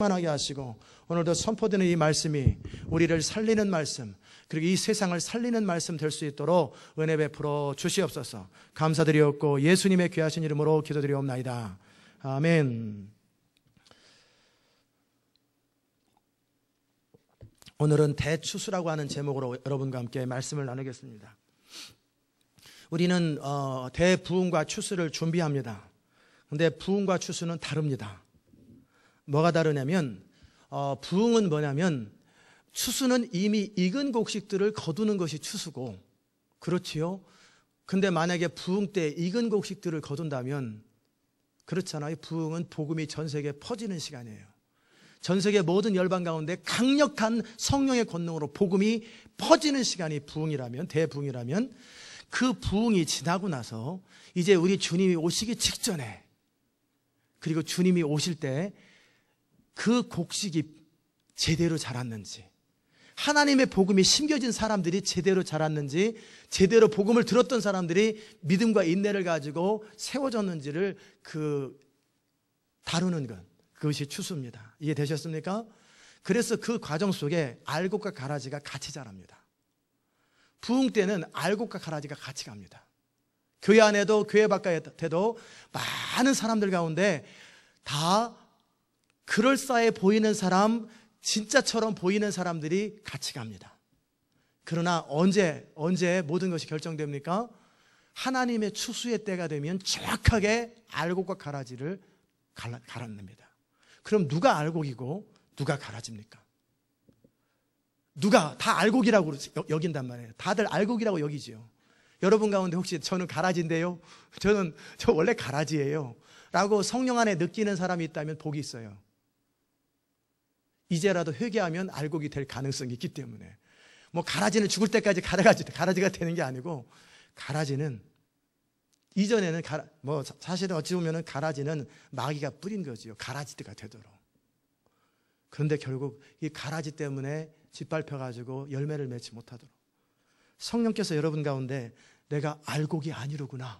충만하게 하시고 오늘도 선포되는 이 말씀이 우리를 살리는 말씀, 그리고 이 세상을 살리는 말씀 될 수 있도록 은혜 베풀어 주시옵소서. 감사드리옵고 예수님의 귀하신 이름으로 기도드리옵나이다. 아멘. 오늘은 대추수라고 하는 제목으로 여러분과 함께 말씀을 나누겠습니다. 우리는 대부흥과 추수를 준비합니다. 그런데 부흥과 추수는 다릅니다. 뭐가 다르냐면 부흥은 뭐냐면 추수는 이미 익은 곡식들을 거두는 것이 추수고, 그렇지요? 근데 만약에 부흥 때 익은 곡식들을 거둔다면, 그렇잖아요. 부흥은 복음이 전 세계에 퍼지는 시간이에요. 전 세계 모든 열방 가운데 강력한 성령의 권능으로 복음이 퍼지는 시간이 부흥이라면, 대부흥이라면, 그 부흥이 지나고 나서 이제 우리 주님이 오시기 직전에, 그리고 주님이 오실 때 그 곡식이 제대로 자랐는지, 하나님의 복음이 심겨진 사람들이 제대로 자랐는지, 제대로 복음을 들었던 사람들이 믿음과 인내를 가지고 세워졌는지를 다루는 것, 그것이 추수입니다. 이해되셨습니까? 그래서 그 과정 속에 알곡과 가라지가 같이 자랍니다. 부흥 때는 알곡과 가라지가 같이 갑니다. 교회 안에도 교회 바깥에도 많은 사람들 가운데 다 그럴싸해 보이는 사람, 진짜처럼 보이는 사람들이 같이 갑니다. 그러나 언제 모든 것이 결정됩니까? 하나님의 추수의 때가 되면 정확하게 알곡과 가라지를 갈아냅니다. 그럼 누가 알곡이고 누가 가라지입니까? 누가 다 알곡이라고 여긴단 말이에요. 다들 알곡이라고 여기지요. 여러분 가운데 혹시 저는 가라지인데요, 저 원래 가라지예요 라고 성령 안에 느끼는 사람이 있다면 복이 있어요. 이제라도 회개하면 알곡이 될 가능성이 있기 때문에, 뭐 가라지는 죽을 때까지 가라지가 되는 게 아니고, 가라지는 이전에는 사실은 어찌 보면은 가라지는 마귀가 뿌린 거지요. 가라지가 되도록. 그런데 결국 이 가라지 때문에 짓밟혀가지고 열매를 맺지 못하도록, 성령께서 여러분 가운데 내가 알곡이 아니로구나,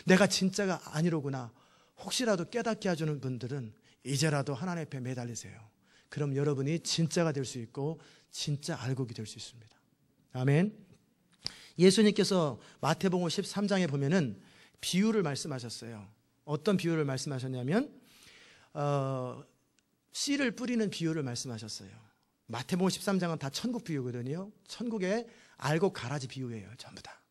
내가 진짜가 아니로구나 혹시라도 깨닫게 해주는 분들은 이제라도 하나님 앞에 매달리세요. 그럼 여러분이 진짜가 될 수 있고 진짜 알곡이 될 수 있습니다. 아멘. 예수님께서 마태복음 13장에 보면은 비유를 말씀하셨어요. 어떤 비유를 말씀하셨냐면 씨를 뿌리는 비유를 말씀하셨어요. 마태복음 13장은 다 천국 비유거든요. 천국의 알곡 가라지 비유예요, 전부 다.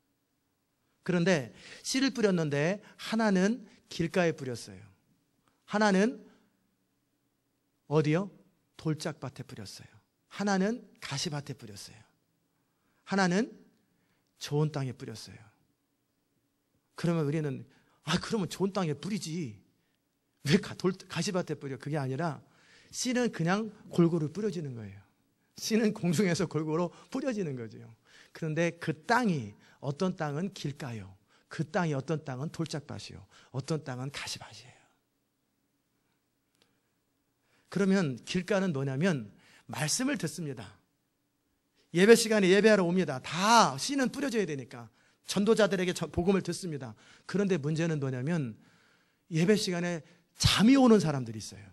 그런데 씨를 뿌렸는데 하나는 길가에 뿌렸어요. 하나는 어디요? 돌짝밭에 뿌렸어요. 하나는 가시밭에 뿌렸어요. 하나는 좋은 땅에 뿌렸어요. 그러면 우리는 그러면 좋은 땅에 뿌리지, 왜 가시밭에 뿌려? 그게 아니라 씨는 그냥 골고루 뿌려지는 거예요. 씨는 공중에서 골고루 뿌려지는 거죠. 그런데 그 땅이, 어떤 땅은 길가요, 그 땅이 어떤 땅은 돌짝밭이요, 어떤 땅은 가시밭이에요. 그러면 길가는 뭐냐면 말씀을 듣습니다. 예배 시간에 예배하러 옵니다. 다 씨는 뿌려져야 되니까 전도자들에게 복음을 듣습니다. 그런데 문제는 뭐냐면 예배 시간에 잠이 오는 사람들이 있어요.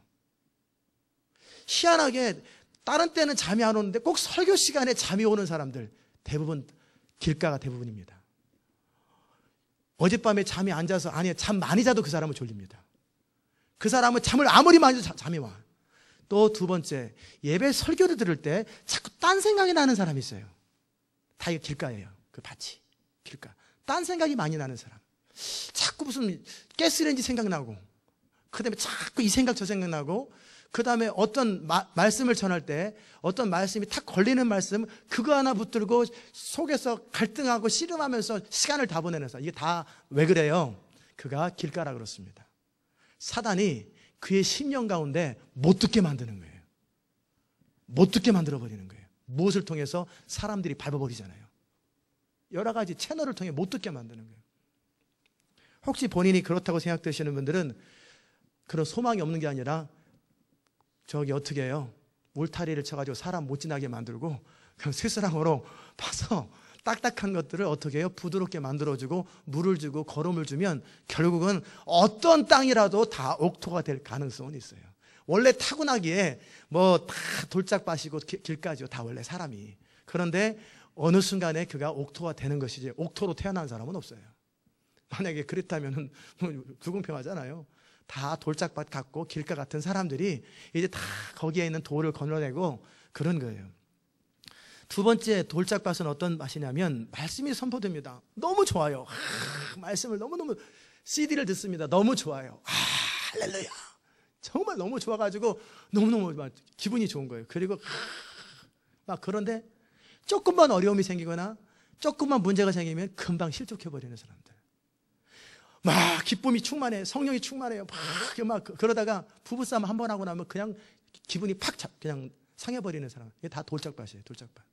희한하게 다른 때는 잠이 안 오는데 꼭 설교 시간에 잠이 오는 사람들, 대부분 길가가 대부분입니다. 어젯밤에 잠이 안 자서, 잠 많이 자도 그 사람은 졸립니다. 그 사람은 잠을 아무리 많이 자도 잠이 와. 또 두 번째, 예배 설교를 들을 때 자꾸 딴 생각이 나는 사람이 있어요. 다 이게 길가예요. 그 밭이 길가. 딴 생각이 많이 나는 사람, 자꾸 무슨 가스레인지 생각나고, 그 다음에 자꾸 이 생각 저 생각 나고, 그 다음에 어떤 말씀을 전할 때 어떤 말씀이 탁 걸리는 말씀, 그거 하나 붙들고 속에서 갈등하고 씨름하면서 시간을 다 보내는 사람. 이게 다 왜 그래요? 그가 길가라 그렇습니다. 사단이 그의 심령 가운데 못 듣게 만드는 거예요. 못 듣게 만들어버리는 거예요. 무엇을 통해서? 사람들이 밟아버리잖아요. 여러 가지 채널을 통해 못 듣게 만드는 거예요. 혹시 본인이 그렇다고 생각되시는 분들은 그런 소망이 없는 게 아니라 어떻게 해요? 울타리를 쳐가지고 사람 못 지나게 만들고 그냥 쇠사랑으로 파서 딱딱한 것들을 어떻게 해요? 부드럽게 만들어주고 물을 주고 거름을 주면 결국은 어떤 땅이라도 다 옥토가 될 가능성은 있어요. 원래 타고나기에 뭐 다 돌짝밭이고 길가지요. 다 원래 사람이. 그런데 어느 순간에 그가 옥토가 되는 것이지 옥토로 태어난 사람은 없어요. 만약에 그랬다면 불공평하잖아요. 다 돌짝밭 같고 길가 같은 사람들이 이제 다 거기에 있는 돌을 건너내고 그런 거예요. 두 번째 돌짝밭은 어떤 맛이냐면 말씀이 선포됩니다. 너무 좋아요. 말씀을 너무너무 CD를 듣습니다. 너무 좋아요. 할렐루야. 정말 너무 좋아가지고 너무너무 막 기분이 좋은 거예요. 그리고 막 그런데 조금만 어려움이 생기거나 조금만 문제가 생기면 금방 실족해버리는 사람들. 막 기쁨이 충만해. 성령이 충만해요. 막 그러다가 부부싸움 한 번 하고 나면 그냥 기분이 그냥 상해버리는 사람. 이게 다 돌짝밭이에요. 돌짝밭.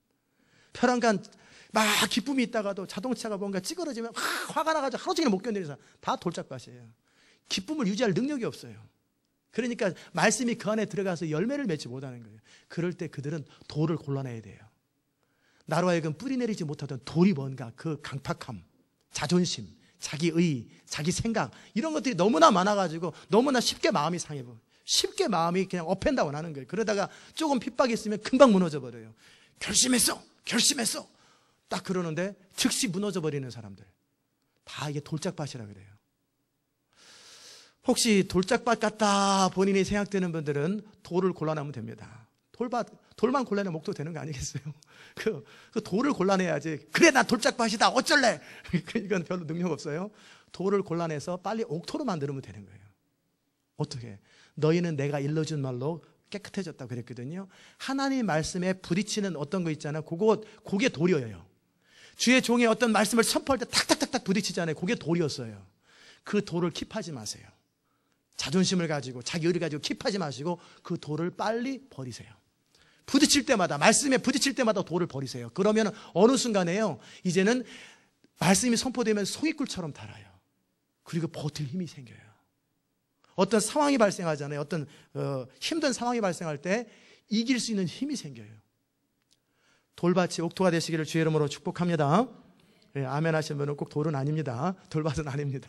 벼랑간 막 기쁨이 있다가도 자동차가 뭔가 찌그러지면 화가 나가지고 하루 종일 못 견디는 사람. 다 돌짝밭이에요. 기쁨을 유지할 능력이 없어요. 그러니까 말씀이 그 안에 들어가서 열매를 맺지 못하는 거예요. 그럴 때 그들은 돌을 골라내야 돼요. 나로 하여금 뿌리 내리지 못하던 돌이 뭔가 그 강팍함, 자존심, 자기의, 자기 생각 이런 것들이 너무나 많아가지고 너무나 쉽게 마음이 상해버려요. 쉽게 마음이 그냥 업앤다운 하는 거예요. 그러다가 조금 핍박이 있으면 금방 무너져 버려요. 결심했어 딱 그러는데 즉시 무너져 버리는 사람들. 다 이게 돌짝밭이라 그래요. 혹시 돌짝밭 같다 본인이 생각되는 분들은 돌을 골라내면 됩니다. 돌만 골라내면 목도 되는 거 아니겠어요? 그 돌을 골라내야지. 그래 나 돌짝밭이다 어쩔래. 이건 별로 능력 없어요. 돌을 골라내서 빨리 옥토로 만들면 되는 거예요. 어떻게? 너희는 내가 일러준 말로 깨끗해졌다고 그랬거든요. 하나님 말씀에 부딪히는 어떤 거 있잖아요. 그게 돌이어요. 주의 종의 어떤 말씀을 선포할 때 탁탁탁탁 부딪히잖아요. 그게 돌이었어요. 그 돌을 킵하지 마세요. 자존심을 가지고 자기 의를 가지고 킵하지 마시고 그 돌을 빨리 버리세요. 부딪힐 때마다 말씀에 부딪힐 때마다 돌을 버리세요. 그러면 어느 순간에요 이제는 말씀이 선포되면 송이꿀처럼 달아요. 그리고 버틸 힘이 생겨요. 어떤 상황이 발생하잖아요. 어떤 힘든 상황이 발생할 때 이길 수 있는 힘이 생겨요. 돌밭이 옥토가 되시기를 주의 이름으로 축복합니다. 네, 아멘 하시는 분은 꼭 돌은 아닙니다. 돌밭은 아닙니다.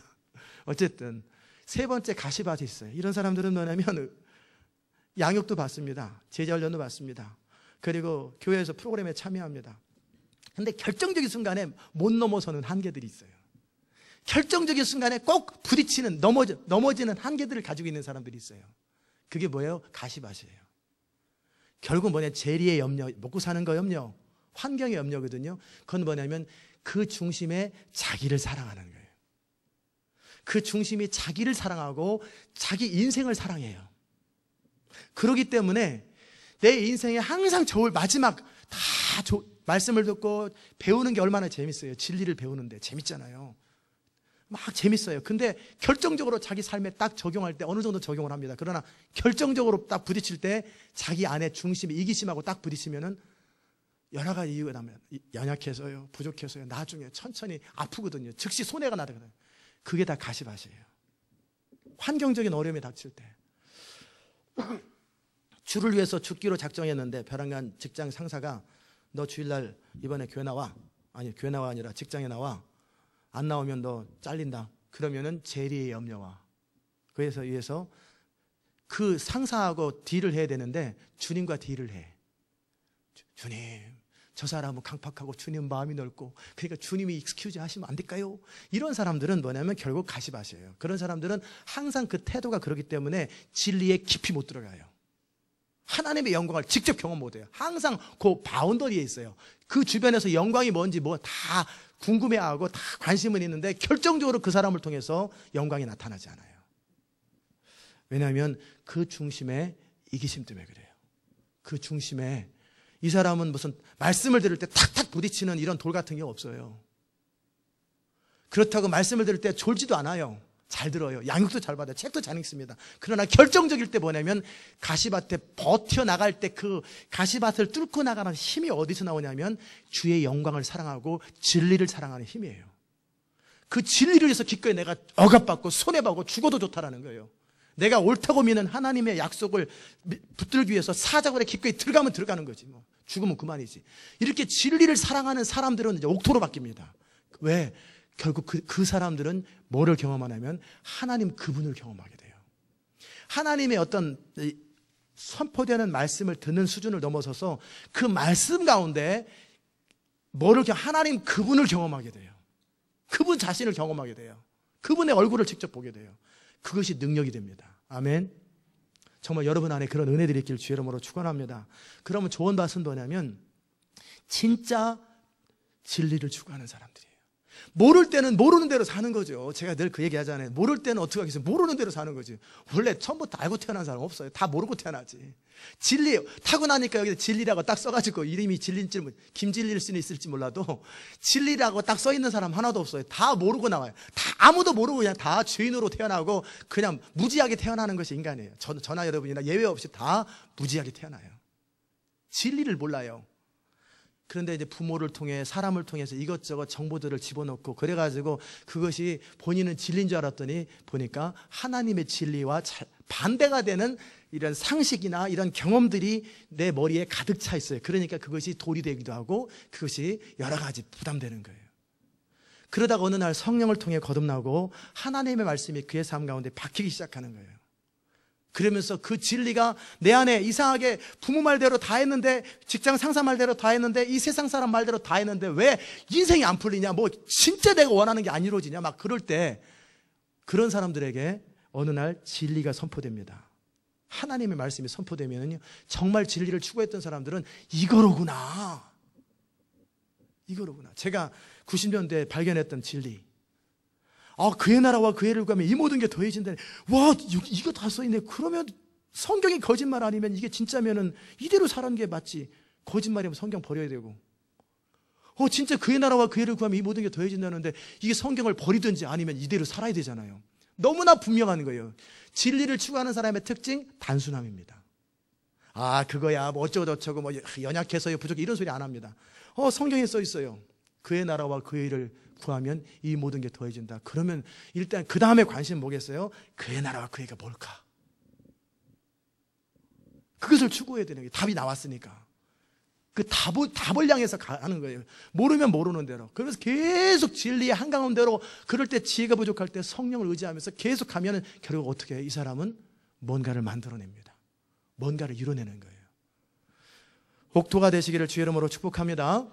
어쨌든 세 번째 가시밭이 있어요. 이런 사람들은 뭐냐면 양육도 받습니다. 제자훈련도 받습니다. 그리고 교회에서 프로그램에 참여합니다. 근데 결정적인 순간에 못 넘어서는 한계들이 있어요. 결정적인 순간에 꼭 부딪히는 넘어지는 한계들을 가지고 있는 사람들이 있어요. 그게 뭐예요? 가시밭이에요. 결국 뭐냐? 재리의 염려, 먹고 사는 거 염려, 환경의 염려거든요. 그건 뭐냐면 그 중심에 자기를 사랑하는 거예요. 그 중심이 자기를 사랑하고 자기 인생을 사랑해요. 그렇기 때문에 내 인생에 항상 좋을 마지막 말씀을 듣고 배우는 게 얼마나 재밌어요. 진리를 배우는데 재밌잖아요. 막 재밌어요. 근데 결정적으로 자기 삶에 딱 적용할 때 어느 정도 적용을 합니다. 그러나 결정적으로 딱 부딪힐 때 자기 안에 중심이 이기심하고 딱 부딪히면은 여러 가지 이유가 나면 연약해서요, 부족해서요, 나중에 천천히 아프거든요. 즉시 손해가 나거든요. 그게 다 가시밭이에요. 환경적인 어려움이 닥칠 때 주를 위해서 죽기로 작정했는데 벼랑간 직장 상사가 너 주일날 이번에 교회 나와. 아니 교회 나와 아니라 직장에 나와. 안 나오면 너 잘린다. 그러면은 재리의 염려와 그래서 위해서 그 상사하고 딜을 해야 되는데 주님과 딜을 해. 주님 저 사람은 강팍하고 주님 마음이 넓고 그러니까 주님이 익스큐즈 하시면 안 될까요? 이런 사람들은 뭐냐면 결국 가시밭이에요. 그런 사람들은 항상 그 태도가 그렇기 때문에 진리에 깊이 못 들어가요. 하나님의 영광을 직접 경험 못해요. 항상 그 바운더리에 있어요. 그 주변에서 영광이 뭔지 뭐 다 궁금해하고 다 관심은 있는데 결정적으로 그 사람을 통해서 영광이 나타나지 않아요. 왜냐하면 그 중심에 이기심 때문에 그래요. 그 중심에 이 사람은 무슨 말씀을 들을 때 탁탁 부딪히는 이런 돌 같은 게 없어요. 그렇다고 말씀을 들을 때 졸지도 않아요. 잘 들어요. 양육도 잘 받아요. 책도 잘 읽습니다. 그러나 결정적일 때 뭐냐면 가시밭에 버텨나갈 때 그 가시밭을 뚫고 나가는 힘이 어디서 나오냐면 주의 영광을 사랑하고 진리를 사랑하는 힘이에요. 그 진리를 위해서 기꺼이 내가 억압받고 손해보고 죽어도 좋다라는 거예요. 내가 옳다고 믿는 하나님의 약속을 붙들기 위해서 사자굴에 기꺼이 들어가면 들어가는 거지. 뭐 죽으면 그만이지. 이렇게 진리를 사랑하는 사람들은 이제 옥토로 바뀝니다. 왜? 결국 그 사람들은 뭐를 경험하냐면 하나님 그분을 경험하게 돼요. 하나님의 어떤 선포되는 말씀을 듣는 수준을 넘어서서 그 말씀 가운데 뭐를 하나님 그분을 경험하게 돼요. 그분 자신을 경험하게 돼요. 그분의 얼굴을 직접 보게 돼요. 그것이 능력이 됩니다. 아멘. 정말 여러분 안에 그런 은혜들이 있길 주의 이름으로 축원합니다. 그러면 좋은 것은 뭐냐면 진짜 진리를 추구하는 사람들이에요. 모를 때는 모르는 대로 사는 거죠. 제가 늘 그 얘기 하잖아요. 모를 때는 어떻게 하겠어요? 모르는 대로 사는 거지. 원래 처음부터 알고 태어난 사람 없어요. 다 모르고 태어나지. 진리, 타고나니까 여기 진리라고 딱 써가지고 이름이 진리인지, 김진리일 수는 있을지 몰라도 진리라고 딱 써있는 사람 하나도 없어요. 다 모르고 나와요. 다 아무도 모르고 그냥 다 죄인으로 태어나고 그냥 무지하게 태어나는 것이 인간이에요. 저나 여러분이나 예외 없이 다 무지하게 태어나요. 진리를 몰라요. 그런데 이제 부모를 통해 사람을 통해서 이것저것 정보들을 집어넣고 그래가지고 그것이 본인은 진리인 줄 알았더니 보니까 하나님의 진리와 반대가 되는 이런 상식이나 이런 경험들이 내 머리에 가득 차 있어요. 그러니까 그것이 돌이 되기도 하고 그것이 여러 가지 부담되는 거예요. 그러다가 어느 날 성령을 통해 거듭나고 하나님의 말씀이 그의 삶 가운데 박히기 시작하는 거예요. 그러면서 그 진리가 내 안에 이상하게 부모 말대로 다 했는데, 직장 상사 말대로 다 했는데, 이 세상 사람 말대로 다 했는데 왜 인생이 안 풀리냐, 뭐 진짜 내가 원하는 게 안 이루어지냐, 막 그럴 때 그런 사람들에게 어느 날 진리가 선포됩니다. 하나님의 말씀이 선포되면요, 정말 진리를 추구했던 사람들은 이거로구나. 제가 90년대에 발견했던 진리. 그의 나라와 그의 의를 구하면 이 모든 게 더해진다니. 와, 이거 다 써있네. 그러면 성경이 거짓말 아니면 이게 진짜면은 이대로 살아는 게 맞지. 거짓말이면 성경 버려야 되고. 진짜 그의 나라와 그의 의를 구하면 이 모든 게 더해진다는데 이게 성경을 버리든지 아니면 이대로 살아야 되잖아요. 너무나 분명한 거예요. 진리를 추구하는 사람의 특징, 단순함입니다. 그거야 뭐 어쩌고저쩌고 뭐 연약해서요 부족해 이런 소리 안 합니다. 성경에 써 있어요. 그의 나라와 그의 의를 구하면 이 모든 게 더해진다. 그러면 일단 그 다음에 관심 뭐겠어요? 그의 나라와 그의 의가 뭘까? 그것을 추구해야 되는 게 답이 나왔으니까. 그 답을 향해서 가는 거예요. 모르면 모르는 대로. 그래서 계속 진리의 한가운데로, 그럴 때 지혜가 부족할 때 성령을 의지하면서 계속 가면은 결국 어떻게 해요? 이 사람은 뭔가를 만들어냅니다. 뭔가를 이뤄내는 거예요. 옥토가 되시기를 주의 이름으로 축복합니다.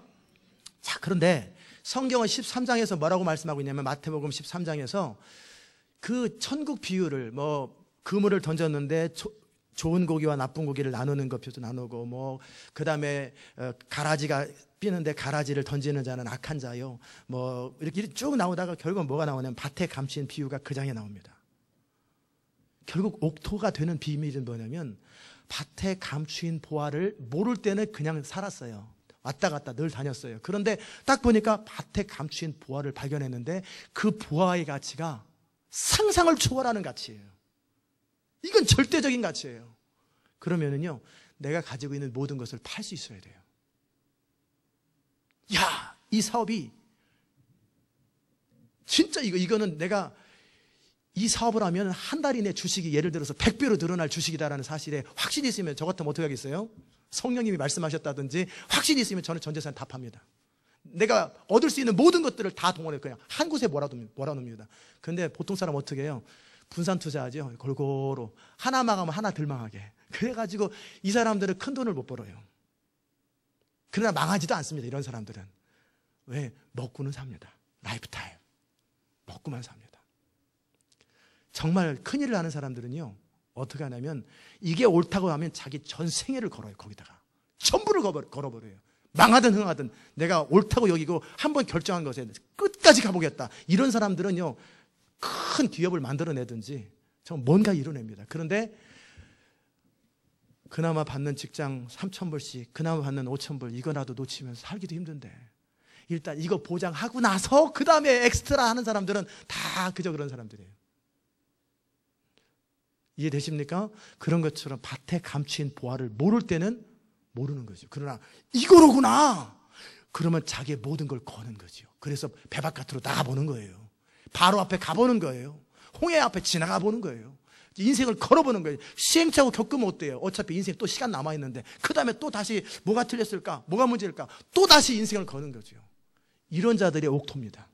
자, 그런데 성경은 13장에서 뭐라고 말씀하고 있냐면, 마태복음 13장에서 그 천국 비유를, 그물을 던졌는데 좋은 고기와 나쁜 고기를 나누는 것표도 나누고, 그 다음에 가라지가 피는데 가라지를 던지는 자는 악한 자요, 이렇게 쭉 나오다가 결국 뭐가 나오냐면 밭에 감추인 비유가 그 장에 나옵니다. 결국 옥토가 되는 비밀은 뭐냐면, 밭에 감추인 보화를 모를 때는 그냥 살았어요. 왔다 갔다 늘 다녔어요. 그런데 딱 보니까 밭에 감추인 보화를 발견했는데 그 보화의 가치가 상상을 초월하는 가치예요. 이건 절대적인 가치예요. 그러면은요, 내가 가지고 있는 모든 것을 팔 수 있어야 돼요. 야, 이 사업이 진짜 이거는 내가 이 사업을 하면 한 달 이내 주식이 예를 들어서 100배로 늘어날 주식이다라는 사실에 확신이 있으면 저 같으면 어떻게 하겠어요? 성령님이 말씀하셨다든지 확신이 있으면 저는 전 재산 다 팝니다. 내가 얻을 수 있는 모든 것들을 다 동원해 그냥 한 곳에 몰아놓습니다. 그런데 보통 사람 어떻게 해요? 분산 투자하죠. 골고루 하나 망하면 하나 덜 망하게. 그래가지고 이 사람들은 큰 돈을 못 벌어요. 그러나 망하지도 않습니다. 이런 사람들은. 왜? 먹고는 삽니다. 라이프타임 먹고만 삽니다. 정말 큰일을 하는 사람들은요, 어떻게 하냐면 이게 옳다고 하면 자기 전 생애를 걸어요. 거기다가 전부를 걸어버려요. 망하든 흥하든 내가 옳다고 여기고 한번 결정한 것에 끝까지 가보겠다. 이런 사람들은요, 큰 기업을 만들어내든지 정말 뭔가 이뤄냅니다. 그런데 그나마 받는 직장 3,000불씩, 그나마 받는 5,000불 이거라도 놓치면서 살기도 힘든데, 일단 이거 보장하고 나서 그 다음에 엑스트라 하는 사람들은 다 그저 그런 사람들이에요. 이해되십니까? 그런 것처럼 밭에 감추인 보화를 모를 때는 모르는 거죠. 그러나 이거로구나! 그러면 자기의 모든 걸 거는 거죠. 그래서 배 바깥으로 나가보는 거예요. 바로 앞에 가보는 거예요. 홍해 앞에 지나가 보는 거예요. 인생을 걸어보는 거예요. 시행착오 겪으면 어때요? 어차피 인생 또 시간 남아있는데 그 다음에 또 다시 뭐가 틀렸을까? 뭐가 문제일까? 또 다시 인생을 거는 거죠. 이런 자들이 옥토입니다.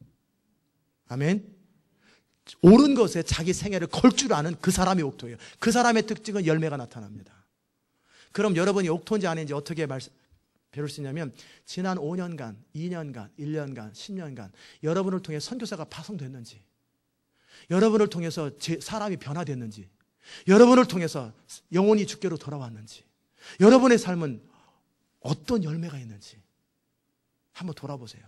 아멘. 옳은 것에 자기 생애를 걸 줄 아는 그 사람이 옥토예요. 그 사람의 특징은 열매가 나타납니다. 그럼 여러분이 옥토인지 아닌지 어떻게 배울 수 있냐면 지난 5년간, 2년간, 1년간, 10년간 여러분을 통해 선교사가 파송됐는지, 여러분을 통해서 사람이 변화됐는지, 여러분을 통해서 영혼이 주께로 돌아왔는지, 여러분의 삶은 어떤 열매가 있는지 한번 돌아보세요.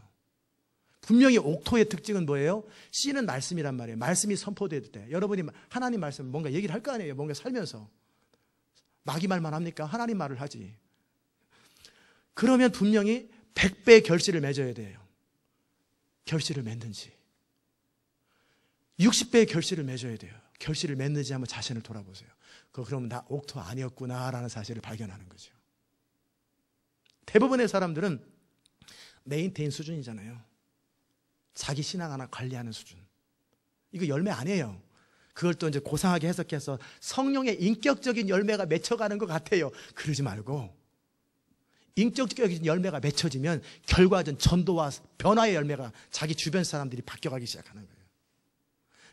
분명히 옥토의 특징은 뭐예요? 씨는 말씀이란 말이에요. 말씀이 선포될 때 여러분이 하나님 말씀 뭔가 얘기를 할 거 아니에요. 뭔가 살면서 마귀 말만 합니까? 하나님 말을 하지. 그러면 분명히 100배의 결실을 맺어야 돼요. 결실을 맺는지 60배의 결실을 맺어야 돼요. 결실을 맺는지 한번 자신을 돌아보세요. 그럼 나 옥토 아니었구나라는 사실을 발견하는 거죠. 대부분의 사람들은 메인테인 수준이잖아요. 자기 신앙 하나 관리하는 수준. 이거 열매 아니에요. 그걸 또 이제 고상하게 해석해서 성령의 인격적인 열매가 맺혀가는 것 같아요. 그러지 말고 인격적인 열매가 맺혀지면 결과적인 전도와 변화의 열매가 자기 주변 사람들이 바뀌어가기 시작하는 거예요.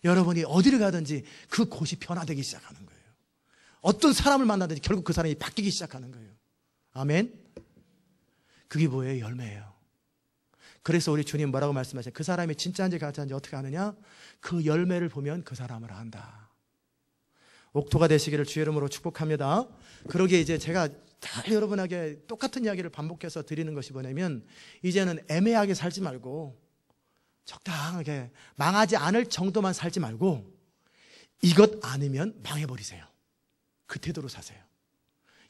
여러분이 어디를 가든지 그 곳이 변화되기 시작하는 거예요. 어떤 사람을 만나든지 결국 그 사람이 바뀌기 시작하는 거예요. 아멘. 그게 뭐예요? 열매예요. 그래서 우리 주님 뭐라고 말씀하세요? 그 사람이 진짜인지 가짜인지 어떻게 아느냐? 그 열매를 보면 그 사람을 안다. 옥토가 되시기를 주의 이름으로 축복합니다. 그러기에 이제 제가 다 여러분에게 똑같은 이야기를 반복해서 드리는 것이 뭐냐면 이제는 애매하게 살지 말고 적당하게 망하지 않을 정도만 살지 말고 이것 아니면 망해버리세요. 그 태도로 사세요.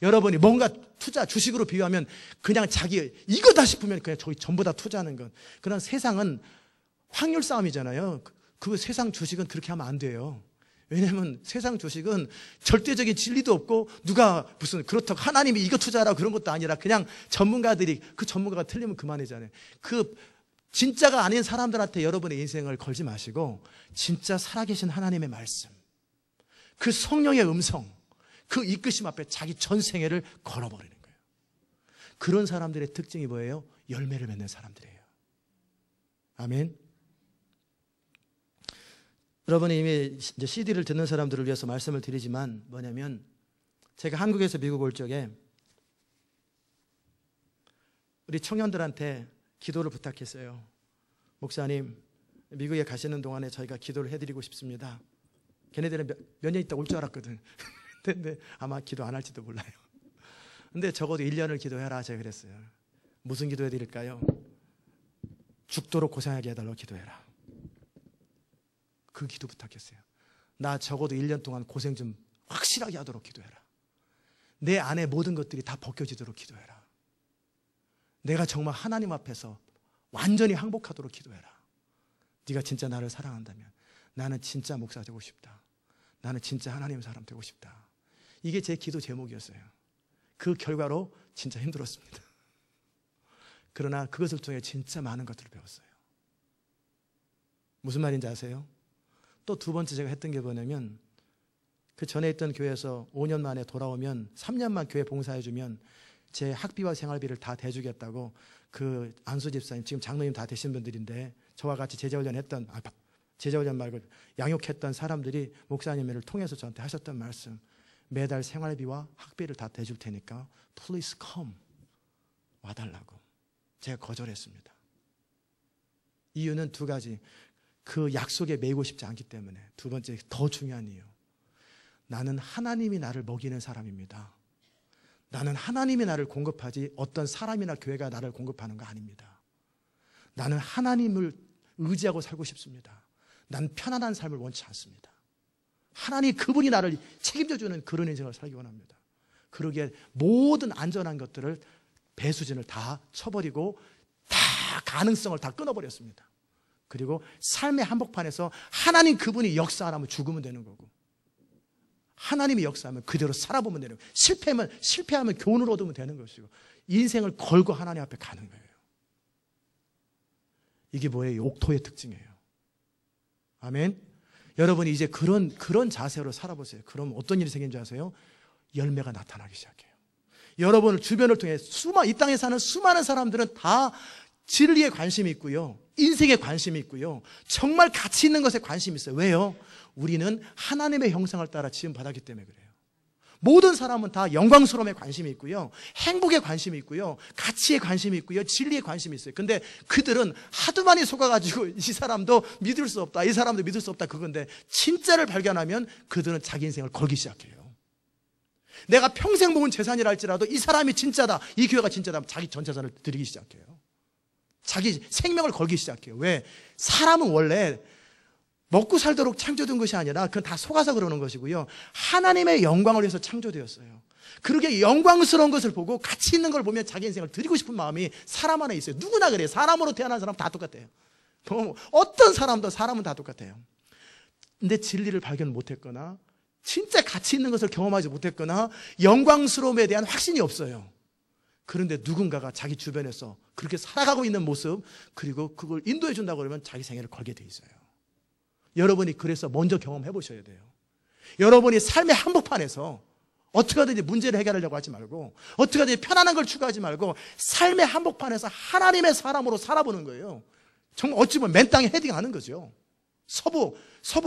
여러분이 뭔가 투자, 주식으로 비유하면 그냥 자기 이거다 싶으면 그냥 저기 전부 다 투자하는 건. 그런 세상은 확률 싸움이잖아요. 그 세상 주식은 그렇게 하면 안 돼요. 왜냐하면 세상 주식은 절대적인 진리도 없고 누가 무슨 그렇다고 하나님이 이거 투자하라 그런 것도 아니라 그냥 전문가들이 그 전문가가 틀리면 그만이잖아요. 그 진짜가 아닌 사람들한테 여러분의 인생을 걸지 마시고 진짜 살아계신 하나님의 말씀, 그 성령의 음성, 그 이끄심 앞에 자기 전생애를 걸어버리는 거예요. 그런 사람들의 특징이 뭐예요? 열매를 맺는 사람들이에요. 아멘. 여러분이 이미 이제 CD를 듣는 사람들을 위해서 말씀을 드리지만 뭐냐면 제가 한국에서 미국 올 적에 우리 청년들한테 기도를 부탁했어요. 목사님, 미국에 가시는 동안에 저희가 기도를 해드리고 싶습니다. 걔네들은 몇 년 있다 올 줄 알았거든. 근데 아마 기도 안 할지도 몰라요. 근데 적어도 1년을 기도해라 제가 그랬어요. 무슨 기도해 드릴까요? 죽도록 고생하게 해달라고 기도해라. 그 기도 부탁했어요. 나 적어도 1년 동안 고생 좀 확실하게 하도록 기도해라. 내 안에 모든 것들이 다 벗겨지도록 기도해라. 내가 정말 하나님 앞에서 완전히 항복하도록 기도해라. 네가 진짜 나를 사랑한다면 나는 진짜 목사 되고 싶다. 나는 진짜 하나님 사람 되고 싶다. 이게 제 기도 제목이었어요. 그 결과로 진짜 힘들었습니다. 그러나 그것을 통해 진짜 많은 것들을 배웠어요. 무슨 말인지 아세요? 또 두 번째 제가 했던 게 뭐냐면 그 전에 있던 교회에서 5년 만에 돌아오면 3년만 교회 봉사해주면 제 학비와 생활비를 다 대주겠다고 그 안수 집사님, 지금 장로님 다 되신 분들인데 저와 같이 제자훈련 했던, 제자훈련 말고 양육했던 사람들이 목사님을 통해서 저한테 하셨던 말씀, 매달 생활비와 학비를 다 대줄 테니까 Please come, 와달라고. 제가 거절했습니다. 이유는 두 가지. 그 약속에 매이고 싶지 않기 때문에. 두 번째, 더 중요한 이유. 나는 하나님이 나를 먹이는 사람입니다. 나는 하나님이 나를 공급하지 어떤 사람이나 교회가 나를 공급하는 거 아닙니다. 나는 하나님을 의지하고 살고 싶습니다. 난 편안한 삶을 원치 않습니다. 하나님 그분이 나를 책임져주는 그런 인생을 살기 원합니다. 그러기에 모든 안전한 것들을 배수진을 다 쳐버리고 다 가능성을 다 끊어버렸습니다. 그리고 삶의 한복판에서 하나님 그분이 역사 안 하면 죽으면 되는 거고 하나님이 역사하면 그대로 살아보면 되는 거예요. 실패하면 교훈을 얻으면 되는 것이고 인생을 걸고 하나님 앞에 가는 거예요. 이게 뭐예요? 옥토의 특징이에요. 아멘. 여러분이 이제 그런 자세로 살아보세요. 그럼 어떤 일이 생긴지 아세요? 열매가 나타나기 시작해요. 여러분을 주변을 통해 이 땅에 사는 수많은 사람들은 다 진리에 관심이 있고요. 인생에 관심이 있고요. 정말 가치 있는 것에 관심이 있어요. 왜요? 우리는 하나님의 형상을 따라 지음 받았기 때문에 그래요. 모든 사람은 다 영광스러움에 관심이 있고요, 행복에 관심이 있고요, 가치에 관심이 있고요, 진리에 관심이 있어요. 근데 그들은 하도 많이 속아가지고 이 사람도 믿을 수 없다, 이 사람도 믿을 수 없다, 그건데 진짜를 발견하면 그들은 자기 인생을 걸기 시작해요. 내가 평생 모은 재산이라 할지라도 이 사람이 진짜다, 이 교회가 진짜다, 자기 전 재산을 드리기 시작해요. 자기 생명을 걸기 시작해요. 왜? 사람은 원래 먹고 살도록 창조된 것이 아니라 그건 다 속아서 그러는 것이고요, 하나님의 영광을 위해서 창조되었어요. 그렇게 영광스러운 것을 보고 가치 있는 걸 보면 자기 인생을 드리고 싶은 마음이 사람 안에 있어요. 누구나 그래요. 사람으로 태어난 사람 다 똑같아요. 어떤 사람도 사람은 다 똑같아요. 근데 진리를 발견 못했거나 진짜 가치 있는 것을 경험하지 못했거나 영광스러움에 대한 확신이 없어요. 그런데 누군가가 자기 주변에서 그렇게 살아가고 있는 모습, 그리고 그걸 인도해 준다고 그러면 자기 생애를 걸게 돼 있어요. 여러분이 그래서 먼저 경험해 보셔야 돼요. 여러분이 삶의 한복판에서 어떻게 하든지 문제를 해결하려고 하지 말고, 어떻게 하든지 편안한 걸 추구하지 말고 삶의 한복판에서 하나님의 사람으로 살아보는 거예요. 정말 어찌 보면 맨 땅에 헤딩하는 거죠. 서부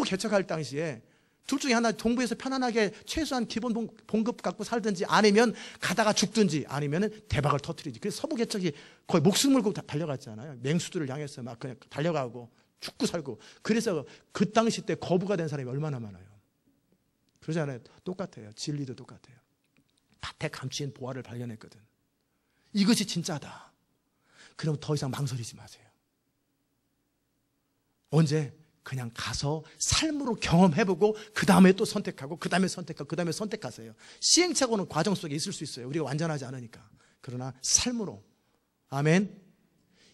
개척할 당시에 둘 중에 하나, 동부에서 편안하게 최소한 기본 봉급 갖고 살든지, 아니면 가다가 죽든지, 아니면 대박을 터뜨리지. 그래서 서부 개척이 거의 목숨 걸고 달려갔잖아요. 맹수들을 향해서 막 그냥 달려가고 죽고 살고. 그래서 그 당시 때 거부가 된 사람이 얼마나 많아요. 그러잖아요. 똑같아요. 진리도 똑같아요. 밭에 감추인 보화를 발견했거든. 이것이 진짜다. 그럼 더 이상 망설이지 마세요. 언제? 그냥 가서 삶으로 경험해보고 그 다음에 또 선택하고 그 다음에 선택하고 그 다음에 선택하세요. 시행착오는 과정 속에 있을 수 있어요. 우리가 완전하지 않으니까. 그러나 삶으로. 아멘.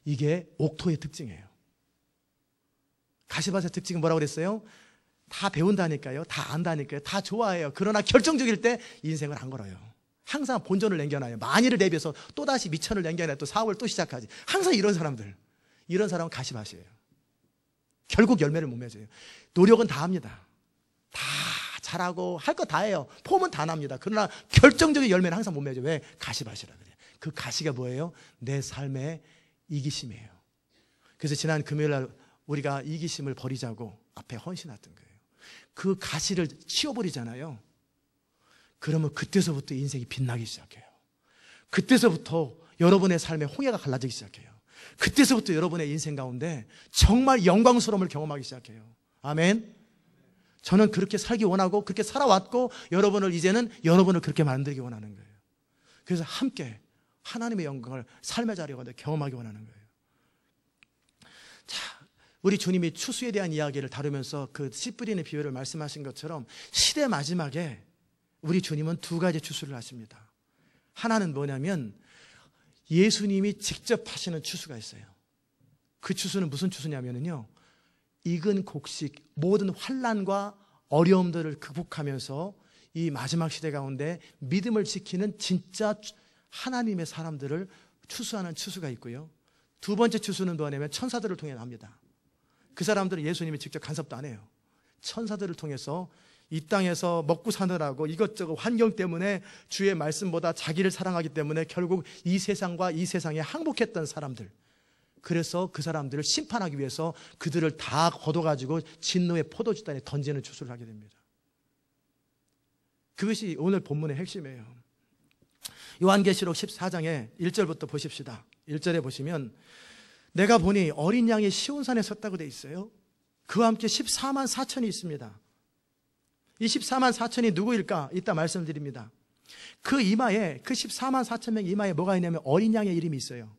이게 옥토의 특징이에요. 가시밭의 특징은 뭐라고 그랬어요? 다 배운다니까요. 다 안다니까요. 다 좋아해요. 그러나 결정적일 때 인생을 안 걸어요. 항상 본전을 남겨놔요. 만일을 대비해서 또다시 미천을 남겨놔요. 또 사업을 또 시작하지. 항상 이런 사람은 가시밭이에요. 결국 열매를 못 맺어요. 노력은 다 합니다. 다 잘하고 할 거 다 해요. 폼은 다 납니다. 그러나 결정적인 열매는 항상 못 맺어요. 왜? 가시밭이라 그래요. 그 가시가 뭐예요? 내 삶의 이기심이에요. 그래서 지난 금요일날 우리가 이기심을 버리자고 앞에 헌신했던 거예요. 그 가시를 치워버리잖아요. 그러면 그때서부터 인생이 빛나기 시작해요. 그때서부터 여러분의 삶에 홍해가 갈라지기 시작해요. 그때서부터 여러분의 인생 가운데 정말 영광스러움을 경험하기 시작해요. 아멘. 저는 그렇게 살기 원하고 그렇게 살아왔고, 이제는 여러분을 그렇게 만들기 원하는 거예요. 그래서 함께 하나님의 영광을 삶의 자리에 경험하기 원하는 거예요. 자, 우리 주님이 추수에 대한 이야기를 다루면서 그 씨 뿌리는 비유를 말씀하신 것처럼 시대 마지막에 우리 주님은 두 가지 추수를 하십니다. 하나는 뭐냐면 예수님이 직접 하시는 추수가 있어요. 그 추수는 무슨 추수냐면요, 익은 곡식, 모든 환난과 어려움들을 극복하면서 이 마지막 시대 가운데 믿음을 지키는 진짜 하나님의 사람들을 추수하는 추수가 있고요. 두 번째 추수는 뭐냐면 천사들을 통해 납니다. 그 사람들은 예수님이 직접 간섭도 안 해요. 천사들을 통해서 이 땅에서 먹고 사느라고 이것저것 환경 때문에 주의 말씀보다 자기를 사랑하기 때문에 결국 이 세상과 이 세상에 항복했던 사람들, 그래서 그 사람들을 심판하기 위해서 그들을 다 걷어가지고 진노의 포도주단에 던지는 추수를 하게 됩니다. 그것이 오늘 본문의 핵심이에요. 요한계시록 14장에 1절부터 보십시다. 1절에 보시면 내가 보니 어린 양이 시온산에 섰다고 돼 있어요. 그와 함께 14만 4천이 있습니다. 이 14만 4천이 누구일까? 이따 말씀드립니다. 그 이마에, 그 14만 4천 명 이마에 뭐가 있냐면 어린 양의 이름이 있어요.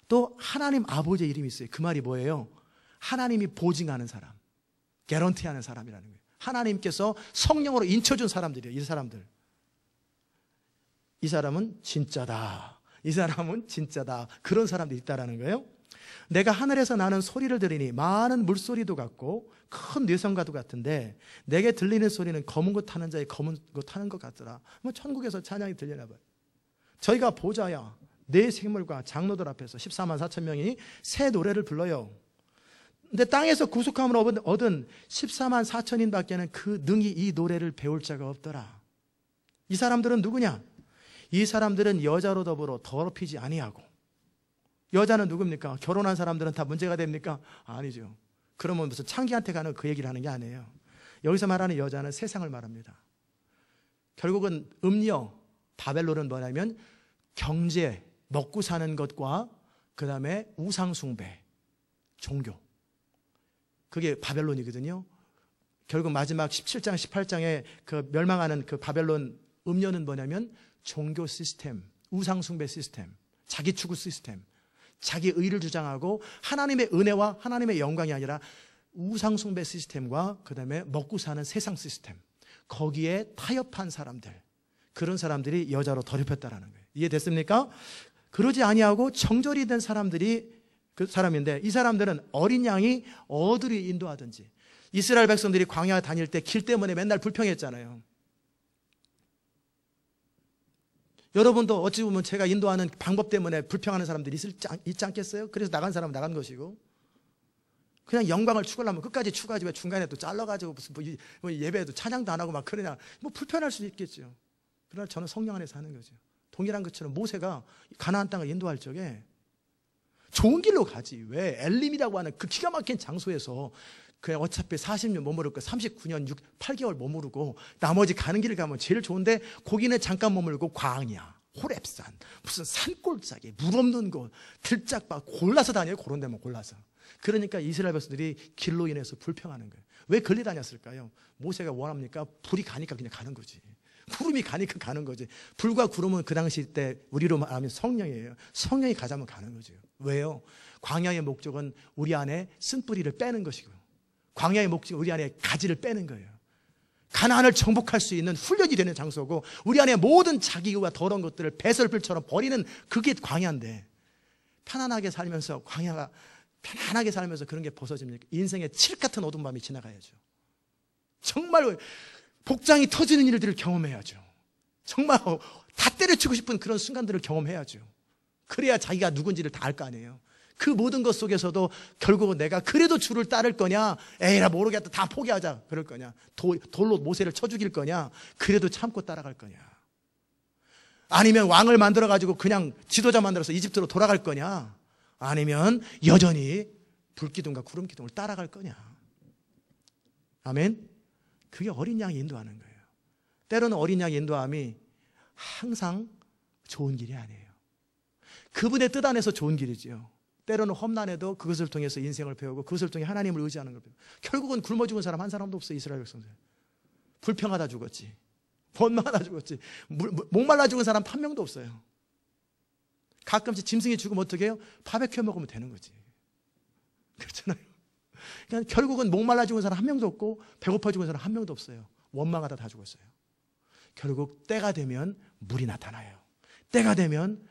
또 하나님 아버지의 이름이 있어요. 그 말이 뭐예요? 하나님이 보증하는 사람, 개런티하는 사람이라는 거예요. 하나님께서 성령으로 인쳐준 사람들이에요. 이 사람들. 이 사람은 진짜다. 이 사람은 진짜다. 그런 사람들이 있다라는 거예요. 내가 하늘에서 나는 소리를 들으니 많은 물소리도 같고 큰 뇌성과도 같은데 내게 들리는 소리는 검은 것 타는 자의 검은 것 타는 것 같더라. 뭐 천국에서 찬양이 들리나 봐요. 저희가 보좌야 네 생물과 장로들 앞에서 14만 4천 명이 새 노래를 불러요. 근데 땅에서 구속함을 얻은 14만 4천인 밖에는 그 능히 이 노래를 배울 자가 없더라. 이 사람들은 누구냐? 이 사람들은 여자로 더불어 더럽히지 아니하고. 여자는 누굽니까? 결혼한 사람들은 다 문제가 됩니까? 아니죠. 그러면 무슨 창기한테 가는 그 얘기를 하는 게 아니에요. 여기서 말하는 여자는 세상을 말합니다. 결국은 음료, 바벨론은 뭐냐면 경제, 먹고 사는 것과 그 다음에 우상숭배, 종교. 그게 바벨론이거든요. 결국 마지막 17장, 18장에 그 멸망하는 그 바벨론 음료는 뭐냐면 종교 시스템, 우상숭배 시스템, 자기 추구 시스템, 자기 의를 주장하고 하나님의 은혜와 하나님의 영광이 아니라 우상숭배 시스템과 그 다음에 먹고 사는 세상 시스템, 거기에 타협한 사람들, 그런 사람들이 여자로 더럽혔다라는 거예요. 이해됐습니까? 그러지 아니하고 정절이 된 사람들이 그 사람인데, 이 사람들은 어린 양이 어디를 인도하든지, 이스라엘 백성들이 광야 다닐 때 길 때문에 맨날 불평했잖아요. 여러분도 어찌 보면 제가 인도하는 방법 때문에 불평하는 사람들이 있지 않겠어요? 그래서 나간 사람은 나간 것이고, 그냥 영광을 추구하려면 끝까지 추구하지 왜 중간에 또 잘라가지고 무슨 뭐 예배도 찬양도 안 하고 막 그러냐, 뭐 불편할 수도 있겠죠. 그러나 저는 성령 안에서 하는 거죠. 동일한 것처럼 모세가 가나안 땅을 인도할 적에 좋은 길로 가지, 왜 엘림이라고 하는 그 기가 막힌 장소에서 그냥 어차피 40년 머무를 거 39년 8개월 머무르고 나머지 가는 길을 가면 제일 좋은데, 거기는 잠깐 머물고 광야, 호렙산, 무슨 산골짜기, 물 없는 곳, 들짝밭 골라서 다녀요. 그런 데만 골라서. 그러니까 이스라엘 백성들이 길로 인해서 불평하는 거예요. 왜 걸리 다녔을까요? 모세가 원합니까? 불이 가니까 그냥 가는 거지. 구름이 가니까 가는 거지. 불과 구름은 그 당시 때 우리로 말하면 성령이에요. 성령이 가자면 가는 거죠. 왜요? 광야의 목적은 우리 안에 쓴뿌리를 빼는 것이고요, 광야의 목적은 우리 안에 가지를 빼는 거예요. 가나안을 정복할 수 있는 훈련이 되는 장소고, 우리 안에 모든 자기와 더러운 것들을 배설물처럼 버리는 그게 광야인데, 편안하게 살면서 광야가 편안하게 살면서 그런 게 벗어집니까? 인생의 칠 같은 어두운 밤이 지나가야죠. 정말 복장이 터지는 일들을 경험해야죠. 정말 다 때려치고 싶은 그런 순간들을 경험해야죠. 그래야 자기가 누군지를 다 알 거 아니에요. 그 모든 것 속에서도 결국은 내가 그래도 주를 따를 거냐, 에이라 모르겠다 다 포기하자 그럴 거냐, 돌로 모세를 쳐 죽일 거냐, 그래도 참고 따라갈 거냐, 아니면 왕을 만들어 가지고 그냥 지도자 만들어서 이집트로 돌아갈 거냐, 아니면 여전히 불기둥과 구름기둥을 따라갈 거냐. 아멘. 그게 어린 양이 인도하는 거예요. 때로는 어린 양의 인도함이 항상 좋은 길이 아니에요. 그분의 뜻 안에서 좋은 길이지요. 때로는 험난해도 그것을 통해서 인생을 배우고, 그것을 통해 하나님을 의지하는 걸 배우고, 결국은 굶어 죽은 사람 한 사람도 없어요. 이스라엘 백성들 불평하다 죽었지, 원망하다 죽었지, 목말라 죽은 사람 한 명도 없어요. 가끔씩 짐승이 죽으면 어떻게 해요? 바베큐 먹으면 되는 거지. 그렇잖아요. 그러니까 결국은 목말라 죽은 사람 한 명도 없고, 배고파 죽은 사람 한 명도 없어요. 원망하다 다 죽었어요. 결국 때가 되면 물이 나타나요. 때가 되면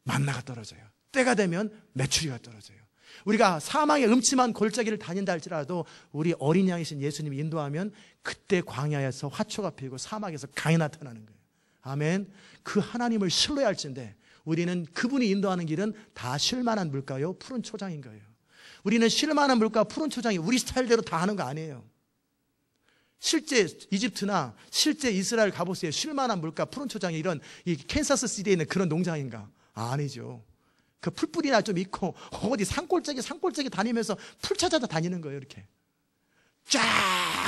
만나가 떨어져요. 때가 되면 메추리가 떨어져요. 우리가 사망의 음침한 골짜기를 다닌다 할지라도 우리 어린 양이신 예수님이 인도하면 그때 광야에서 화초가 피고 사막에서 강이 나타나는 거예요. 아멘. 그 하나님을 신뢰해야 할진데, 우리는 그분이 인도하는 길은 다 쉴만한 물가요, 푸른 초장인 거예요. 우리는 쉴만한 물가, 푸른 초장이 우리 스타일대로 다 하는 거 아니에요. 실제 이집트나 실제 이스라엘 가보세요. 쉴만한 물가, 푸른 초장이 이런 이 캔사스 시티에 있는 그런 농장인가? 아니죠. 그 풀뿌리나 좀 있고 어디 산골짜기 다니면서 풀 찾아다 다니는 거예요. 이렇게 쫙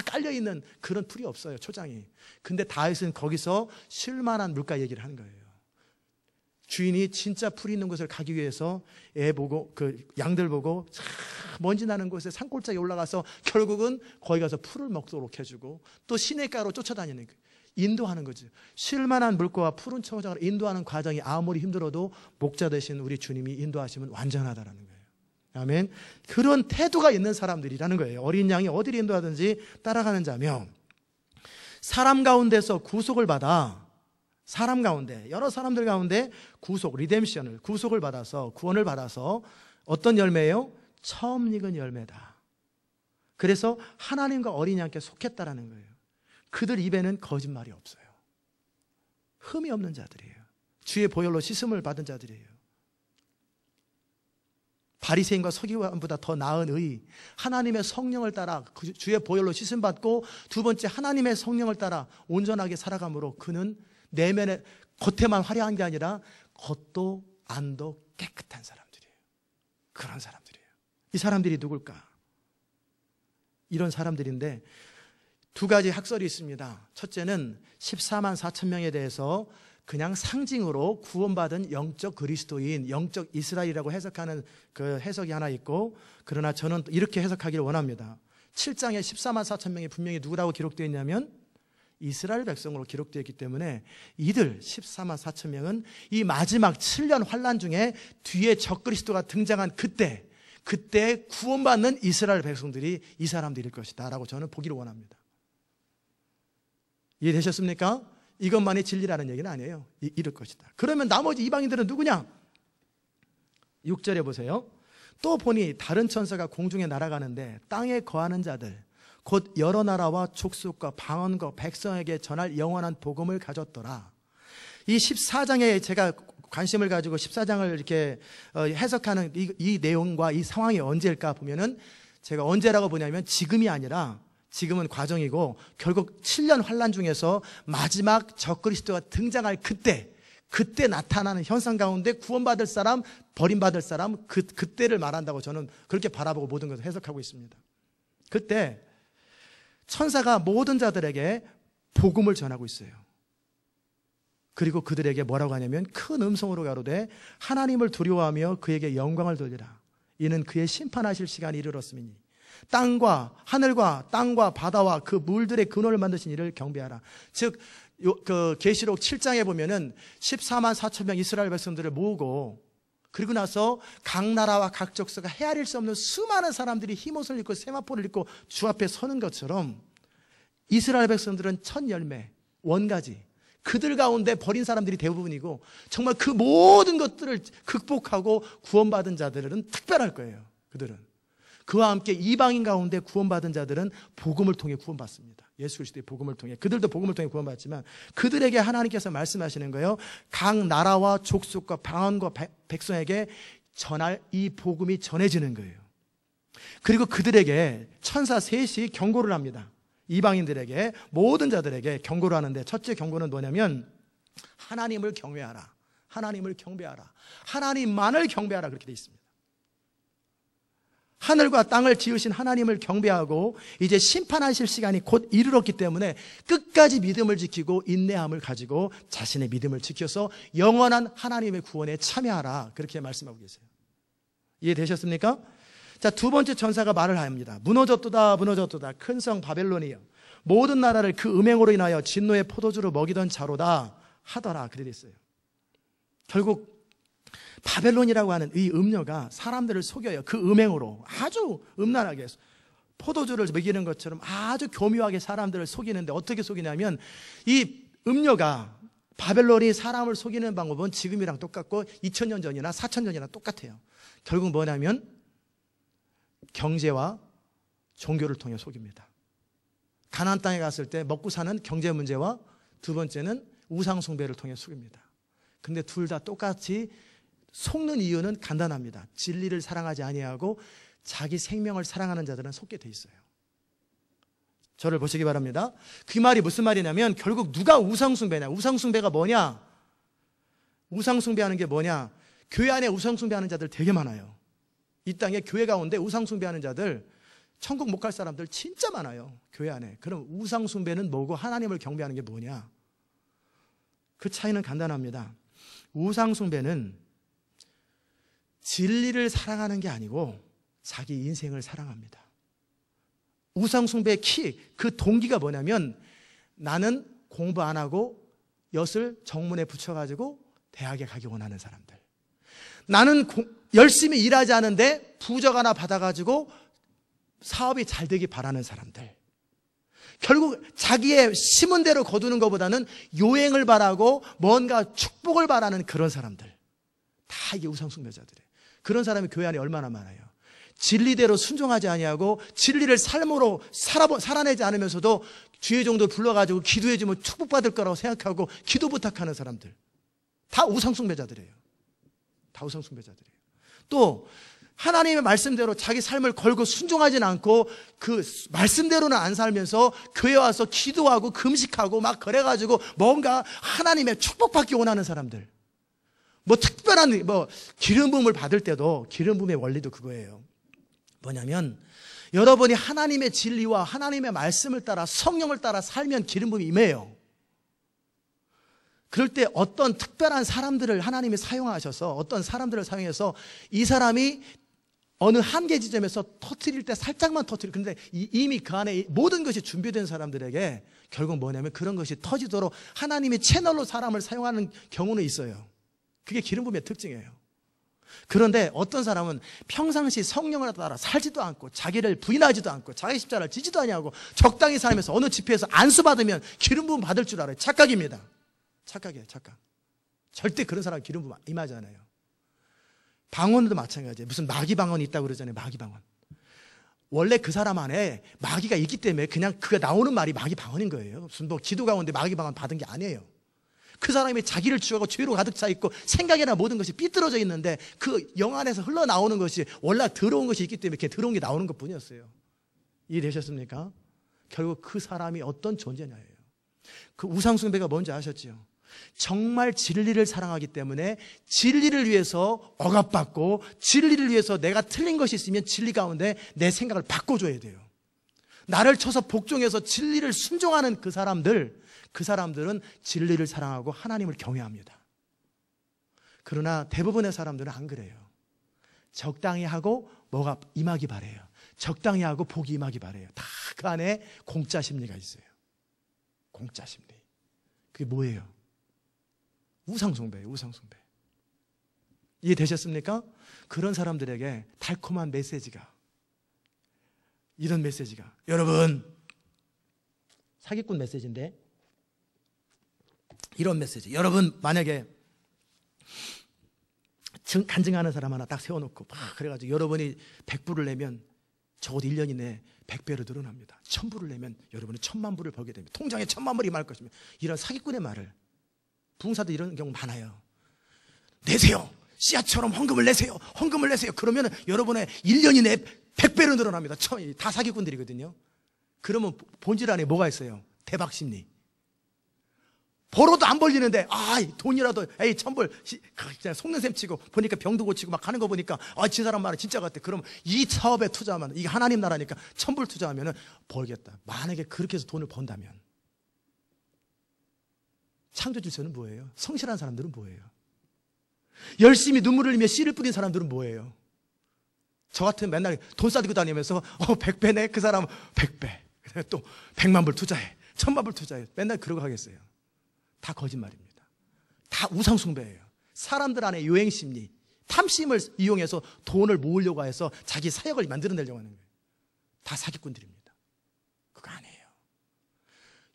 깔려있는 그런 풀이 없어요, 초장이. 근데 다윗은 거기서 쉴만한 물가 얘기를 하는 거예요. 주인이 진짜 풀이 있는 곳을 가기 위해서 애 보고, 그 양들 보고 먼지 나는 곳에 산골짜기에 올라가서 결국은 거기 가서 풀을 먹도록 해주고, 또 시냇가로 쫓아다니는 거예요. 인도하는 거죠. 쉴만한 물가와 푸른 초장을 인도하는 과정이 아무리 힘들어도 목자 되신 우리 주님이 인도하시면 완전하다라는 거예요. 아멘. 그런 태도가 있는 사람들이라는 거예요. 어린 양이 어디를 인도하든지 따라가는 자며, 사람 가운데서 구속을 받아, 사람 가운데, 여러 사람들 가운데 리뎀션을, 구속을 받아서, 구원을 받아서 어떤 열매예요? 처음 익은 열매다. 그래서 하나님과 어린 양께 속했다라는 거예요. 그들 입에는 거짓말이 없어요. 흠이 없는 자들이에요. 주의 보혈로 씻음을 받은 자들이에요. 바리새인과 서기관보다 더 나은 의, 하나님의 성령을 따라 주의 보혈로 씻음 받고, 두 번째 하나님의 성령을 따라 온전하게 살아감으로 그는 내면에, 겉에만 화려한 게 아니라 겉도 안도 깨끗한 사람들이에요. 그런 사람들이에요. 이 사람들이 누굴까? 이런 사람들인데, 두 가지 학설이 있습니다. 첫째는 14만 4천 명에 대해서 그냥 상징으로 구원받은 영적 그리스도인, 영적 이스라엘이라고 해석하는 그 해석이 하나 있고, 그러나 저는 이렇게 해석하기를 원합니다. 7장에 14만 4천 명이 분명히 누구라고 기록되어 있냐면 이스라엘 백성으로 기록되어 있기 때문에 이들 14만 4천 명은 이 마지막 7년 환란 중에 뒤에 적그리스도가 등장한 그때 구원받는 이스라엘 백성들이 이 사람들일 것이다 라고 저는 보기를 원합니다. 이해되셨습니까? 이것만이 진리라는 얘기는 아니에요. 이럴 것이다. 그러면 나머지 이방인들은 누구냐? 6절에 보세요. 또 보니 다른 천사가 공중에 날아가는데 땅에 거하는 자들 곧 여러 나라와 족속과 방언과 백성에게 전할 영원한 복음을 가졌더라. 이 14장에 제가 관심을 가지고 14장을 이렇게 해석하는 이 내용과 이 상황이 언제일까 보면은, 제가 언제라고 보냐면 지금이 아니라, 지금은 과정이고 결국 7년 환란 중에서 마지막 적그리스도가 등장할 그때 나타나는 현상 가운데 구원받을 사람, 버림받을 사람, 그때를 말한다고 저는 그렇게 바라보고 모든 것을 해석하고 있습니다. 그때 천사가 모든 자들에게 복음을 전하고 있어요. 그리고 그들에게 뭐라고 하냐면 큰 음성으로 가로되 하나님을 두려워하며 그에게 영광을 돌리라. 이는 그의 심판하실 시간이 이르렀음이니 땅과 하늘과 땅과 바다와 그 물들의 근원을 만드신 이를 경배하라. 즉 그 계시록 7장에 보면은 14만 4천 명 이스라엘 백성들을 모으고, 그리고 나서 각 나라와 각 족속가 헤아릴 수 없는 수많은 사람들이 흰옷을 입고 세마포를 입고 주 앞에 서는 것처럼 이스라엘 백성들은 첫 열매, 원가지, 그들 가운데 버린 사람들이 대부분이고, 정말 그 모든 것들을 극복하고 구원받은 자들은 특별할 거예요. 그들은 그와 함께 이방인 가운데 구원받은 자들은 복음을 통해 구원받습니다. 예수 그리스도의 복음을 통해, 그들도 복음을 통해 구원받지만 그들에게 하나님께서 말씀하시는 거예요. 각 나라와 족속과 방언과 백성에게 전할 이 복음이 전해지는 거예요. 그리고 그들에게 천사 셋이 경고를 합니다. 이방인들에게, 모든 자들에게 경고를 하는데, 첫째 경고는 뭐냐면 하나님을 경외하라, 하나님을 경배하라, 하나님만을 경배하라, 그렇게 되어 있습니다. 하늘과 땅을 지으신 하나님을 경배하고 이제 심판하실 시간이 곧 이르렀기 때문에 끝까지 믿음을 지키고 인내함을 가지고 자신의 믿음을 지켜서 영원한 하나님의 구원에 참여하라, 그렇게 말씀하고 계세요. 이해되셨습니까? 자, 두 번째 천사가 말을 합니다. 무너졌도다, 무너졌도다, 큰 성 바벨론이여, 모든 나라를 그 음행으로 인하여 진노의 포도주로 먹이던 자로다 하더라, 그래 됐어요. 결국 바벨론이라고 하는 이 음녀가 사람들을 속여요. 그 음행으로 아주 음란하게 포도주를 먹이는 것처럼 아주 교묘하게 사람들을 속이는데, 어떻게 속이냐면 이 음녀가, 바벨론이 사람을 속이는 방법은 지금이랑 똑같고 2000년 전이나 4000년 전이나 똑같아요. 결국 뭐냐면 경제와 종교를 통해 속입니다. 가나안 땅에 갔을 때 먹고 사는 경제 문제와 두 번째는 우상 숭배를 통해 속입니다. 근데 둘 다 똑같이 속는 이유는 간단합니다. 진리를 사랑하지 아니하고 자기 생명을 사랑하는 자들은 속게 돼 있어요. 저를 보시기 바랍니다. 그 말이 무슨 말이냐면 결국 누가 우상숭배냐, 우상숭배가 뭐냐, 우상숭배하는 게 뭐냐, 교회 안에 우상숭배하는 자들 되게 많아요. 이 땅에 교회 가운데 우상숭배하는 자들, 천국 못 갈 사람들 진짜 많아요, 교회 안에. 그럼 우상숭배는 뭐고 하나님을 경배하는 게 뭐냐? 그 차이는 간단합니다. 우상숭배는 진리를 사랑하는 게 아니고 자기 인생을 사랑합니다. 우상숭배의 그 동기가 뭐냐면, 나는 공부 안 하고 엿을 정문에 붙여가지고 대학에 가기 원하는 사람들, 나는 열심히 일하지 않은데 부적 하나 받아가지고 사업이 잘 되기 바라는 사람들, 결국 자기의 심은 대로 거두는 것보다는 요행을 바라고 뭔가 축복을 바라는 그런 사람들, 다 이게 우상숭배자들이에요. 그런 사람이 교회 안에 얼마나 많아요. 진리대로 순종하지 아니하고 진리를 삶으로 살아내지 않으면서도 주의 종도 불러가지고 기도해주면 축복받을 거라고 생각하고 기도 부탁하는 사람들, 다 우상숭배자들이에요. 다 우상숭배자들이에요. 또 하나님의 말씀대로 자기 삶을 걸고 순종하지는 않고 그 말씀대로는 안 살면서 교회 와서 기도하고 금식하고 막 그래가지고 뭔가 하나님의 축복받기 원하는 사람들, 뭐 특별한 기름 부음을 받을 때도 기름 부음의 원리도 그거예요. 뭐냐면 여러분이 하나님의 진리와 하나님의 말씀을 따라 성령을 따라 살면 기름 부음이 임해요. 그럴 때 어떤 특별한 사람들을 하나님이 사용하셔서 어떤 사람들을 사용해서 이 사람이 어느 한계 지점에서 터뜨릴 때 살짝만 터뜨리고, 근데 이미 그 안에 모든 것이 준비된 사람들에게 결국 뭐냐면 그런 것이 터지도록 하나님이 채널로 사람을 사용하는 경우는 있어요. 그게 기름 부음의 특징이에요. 그런데 어떤 사람은 평상시 성령을 따라 살지도 않고 자기를 부인하지도 않고 자기 십자가를 지지도 아니하고 적당히 살면서 어느 집회에서 안수 받으면 기름 부음 받을 줄 알아요. 착각입니다. 착각이에요. 착각. 절대 그런 사람 기름 부음 임하지 않아요. 방언도 마찬가지예요. 무슨 마귀 방언이 있다고 그러잖아요. 마귀 방언. 원래 그 사람 안에 마귀가 있기 때문에 그냥 그가 나오는 말이 마귀 방언인 거예요. 무슨 뭐 기도 가운데 마귀 방언 받은 게 아니에요. 그 사람이 자기를 취하고 죄로 가득 차 있고 생각이나 모든 것이 삐뚤어져 있는데 그 영 안에서 흘러나오는 것이 원래 들어온 것이 있기 때문에 이렇게 들어온 게 나오는 것 뿐이었어요. 이해되셨습니까? 결국 그 사람이 어떤 존재냐예요. 그 우상숭배가 뭔지 아셨죠? 정말 진리를 사랑하기 때문에 진리를 위해서 억압받고 진리를 위해서 내가 틀린 것이 있으면 진리 가운데 내 생각을 바꿔줘야 돼요. 나를 쳐서 복종해서 진리를 순종하는 그 사람들은 진리를 사랑하고 하나님을 경외합니다. 그러나 대부분의 사람들은 안 그래요. 적당히 하고 뭐가 임하기 바래요. 적당히 하고 복이 임하기 바래요. 다 그 안에 공짜 심리가 있어요. 공짜 심리. 그게 뭐예요? 우상숭배예요. 우상숭배. 이해되셨습니까? 그런 사람들에게 달콤한 메시지가, 이런 메시지가, 여러분, 사기꾼 메시지인데 이런 메시지. 여러분, 만약에 간증하는 사람 하나 딱 세워놓고 막 그래가지고 여러분이 100불을 내면 적어도 1년 이내에 100배로 늘어납니다. 1000불을 내면 여러분은 1000만불을 벌게 됩니다. 통장에 1000만불이 임할 것입니다. 이런 사기꾼의 말을, 부흥사도 이런 경우 많아요. 내세요. 씨앗처럼 헌금을 내세요. 헌금을 내세요. 그러면 여러분의 1년 이내에 100배로 늘어납니다. 다 사기꾼들이거든요. 그러면 본질 안에 뭐가 있어요? 대박 심리. 벌어도 안 벌리는데 돈이라도 1000불 그냥 속는 셈 치고 보니까 병도 고치고 막 하는 거 보니까 진 사람 말은 진짜 같아. 그럼 이 사업에 투자하면, 이게 하나님 나라니까 1000불 투자하면 벌겠다. 만약에 그렇게 해서 돈을 번다면 창조주체는 뭐예요? 성실한 사람들은 뭐예요? 열심히 눈물을 흘리며 씨를 뿌린 사람들은 뭐예요? 저 같은 맨날 돈 싸들고 다니면서 100배네 그 사람 100배 또 100만불 투자해 1000만불 투자해 맨날 그러고 하겠어요. 다 거짓말입니다. 다 우상숭배예요. 사람들 안에 요행심리, 탐심을 이용해서 돈을 모으려고 해서 자기 사역을 만들어내려고 하는 거예요. 다 사기꾼들입니다. 그거 아니에요.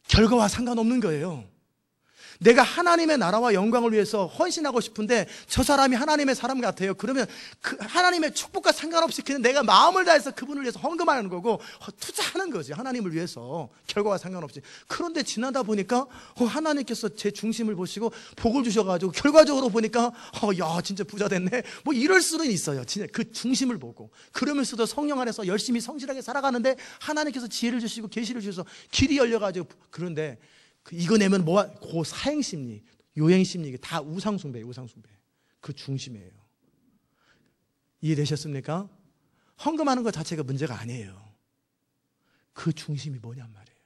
결과와 상관없는 거예요. 내가 하나님의 나라와 영광을 위해서 헌신하고 싶은데 저 사람이 하나님의 사람 같아요. 그러면 그 하나님의 축복과 상관없이 그냥 내가 마음을 다해서 그분을 위해서 헌금하는 거고 투자하는 거지. 하나님을 위해서 결과와 상관없이. 그런데 지나다 보니까 하나님께서 제 중심을 보시고 복을 주셔가지고 결과적으로 보니까 야 진짜 부자 됐네. 뭐 이럴 수는 있어요. 진짜 그 중심을 보고. 그러면서도 성령 안에서 열심히 성실하게 살아가는데 하나님께서 지혜를 주시고 계시를 주셔서 길이 열려가지고. 그런데 이거 내면 그 사행심리, 요행심리, 이게 다 우상숭배예요. 우상숭배. 그 중심이에요. 이해되셨습니까? 헌금하는 것 자체가 문제가 아니에요. 그 중심이 뭐냔 말이에요.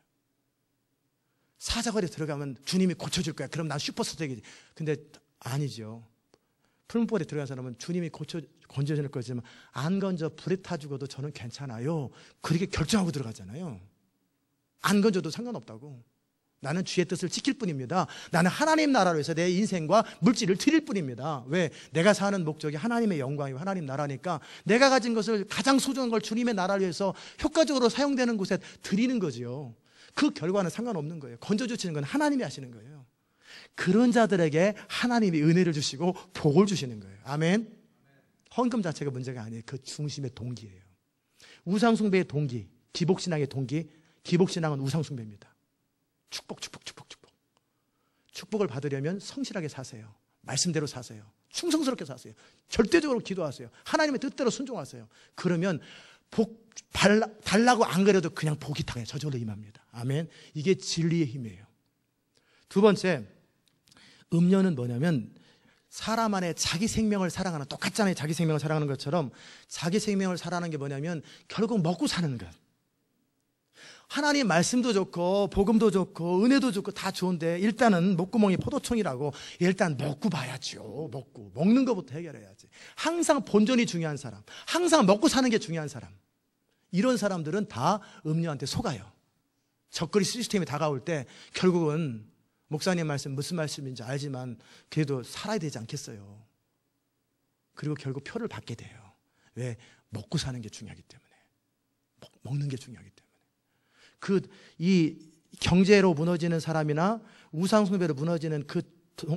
사자거리에 들어가면 주님이 고쳐줄 거야. 그럼 난 슈퍼스타 되겠지. 근데 아니죠. 풀무벌에 들어간 사람은 주님이 건져줄 거지만 안 건져 불에 타 죽어도 저는 괜찮아요. 그렇게 결정하고 들어가잖아요. 안 건져도 상관없다고. 나는 주의 뜻을 지킬 뿐입니다. 나는 하나님 나라로 해서 내 인생과 물질을 드릴 뿐입니다. 왜? 내가 사는 목적이 하나님의 영광이고 하나님 나라니까 내가 가진 것을 가장 소중한 걸 주님의 나라를 위해서 효과적으로 사용되는 곳에 드리는 거지요. 그 결과는 상관없는 거예요. 건져주시는 건 하나님이 하시는 거예요. 그런 자들에게 하나님이 은혜를 주시고 복을 주시는 거예요. 아멘. 헌금 자체가 문제가 아니에요. 그 중심의 동기예요. 우상숭배의 동기, 기복신앙의 동기, 기복신앙은 우상숭배입니다. 축복. 축복을 받으려면 성실하게 사세요. 말씀대로 사세요. 충성스럽게 사세요. 절대적으로 기도하세요. 하나님의 뜻대로 순종하세요. 그러면 복 달라고 안 그래도 그냥 복이 당해 저절로 임합니다. 아멘. 이게 진리의 힘이에요. 두 번째, 음료는 뭐냐면 사람 안에 자기 생명을 사랑하는, 똑같잖아요. 자기 생명을 사랑하는 것처럼 자기 생명을 사랑하는 게 뭐냐면 결국 먹고 사는 것. 하나님 말씀도 좋고 복음도 좋고 은혜도 좋고 다 좋은데 일단은 목구멍이 포도청이라고 일단 먹고 봐야죠. 먹는 것부터 해결해야지. 항상 본전이 중요한 사람, 항상 먹고 사는 게 중요한 사람, 이런 사람들은 다 음료한테 속아요. 적거리 시스템이 다가올 때 결국은 목사님 말씀 무슨 말씀인지 알지만 그래도 살아야 되지 않겠어요. 그리고 결국 표를 받게 돼요. 왜? 먹고 사는 게 중요하기 때문에. 먹는 게 중요하기 때문에. 이 경제로 무너지는 사람이나 우상숭배로 무너지는 그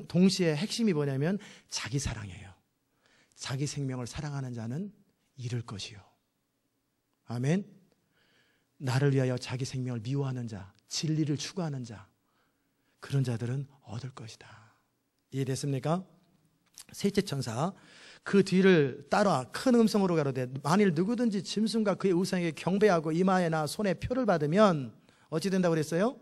동시에 핵심이 뭐냐면 자기 사랑이에요. 자기 생명을 사랑하는 자는 잃을 것이요. 아멘. 나를 위하여 자기 생명을 미워하는 자, 진리를 추구하는 자, 그런 자들은 얻을 것이다. 이해됐습니까? 셋째 천사, 그 뒤를 따라 큰 음성으로 가로되 만일 누구든지 짐승과 그의 우상에게 경배하고 이마에나 손에 표를 받으면 어찌 된다고 그랬어요?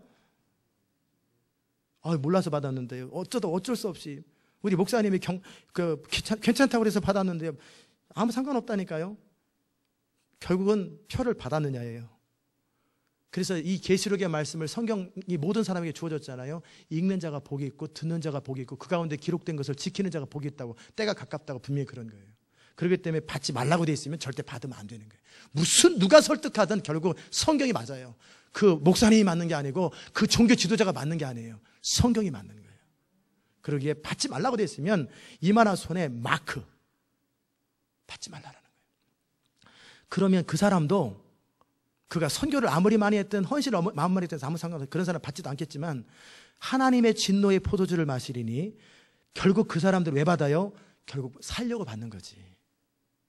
몰라서 받았는데요. 어쩔 수 없이 우리 목사님이 괜찮다고 그래서 받았는데요. 아무 상관없다니까요. 결국은 표를 받았느냐예요. 그래서 이 계시록의 말씀을 성경이 모든 사람에게 주어졌잖아요. 읽는 자가 복이 있고 듣는 자가 복이 있고 그 가운데 기록된 것을 지키는 자가 복이 있다고, 때가 가깝다고 분명히 그런 거예요. 그렇기 때문에 받지 말라고 돼 있으면 절대 받으면 안 되는 거예요. 누가 설득하든 결국 성경이 맞아요. 그 목사님이 맞는 게 아니고 그 종교 지도자가 맞는 게 아니에요. 성경이 맞는 거예요. 그러기에 받지 말라고 돼 있으면 이마나 손에 마크, 받지 말라는 거예요. 그러면 그 사람도 그가 선교를 아무리 많이 했든 헌신을 마음만이 했든 아무 상관없어요. 그런 사람 받지도 않겠지만 하나님의 진노의 포도주를 마시리니 결국 그 사람들 왜 받아요? 결국 살려고 받는 거지.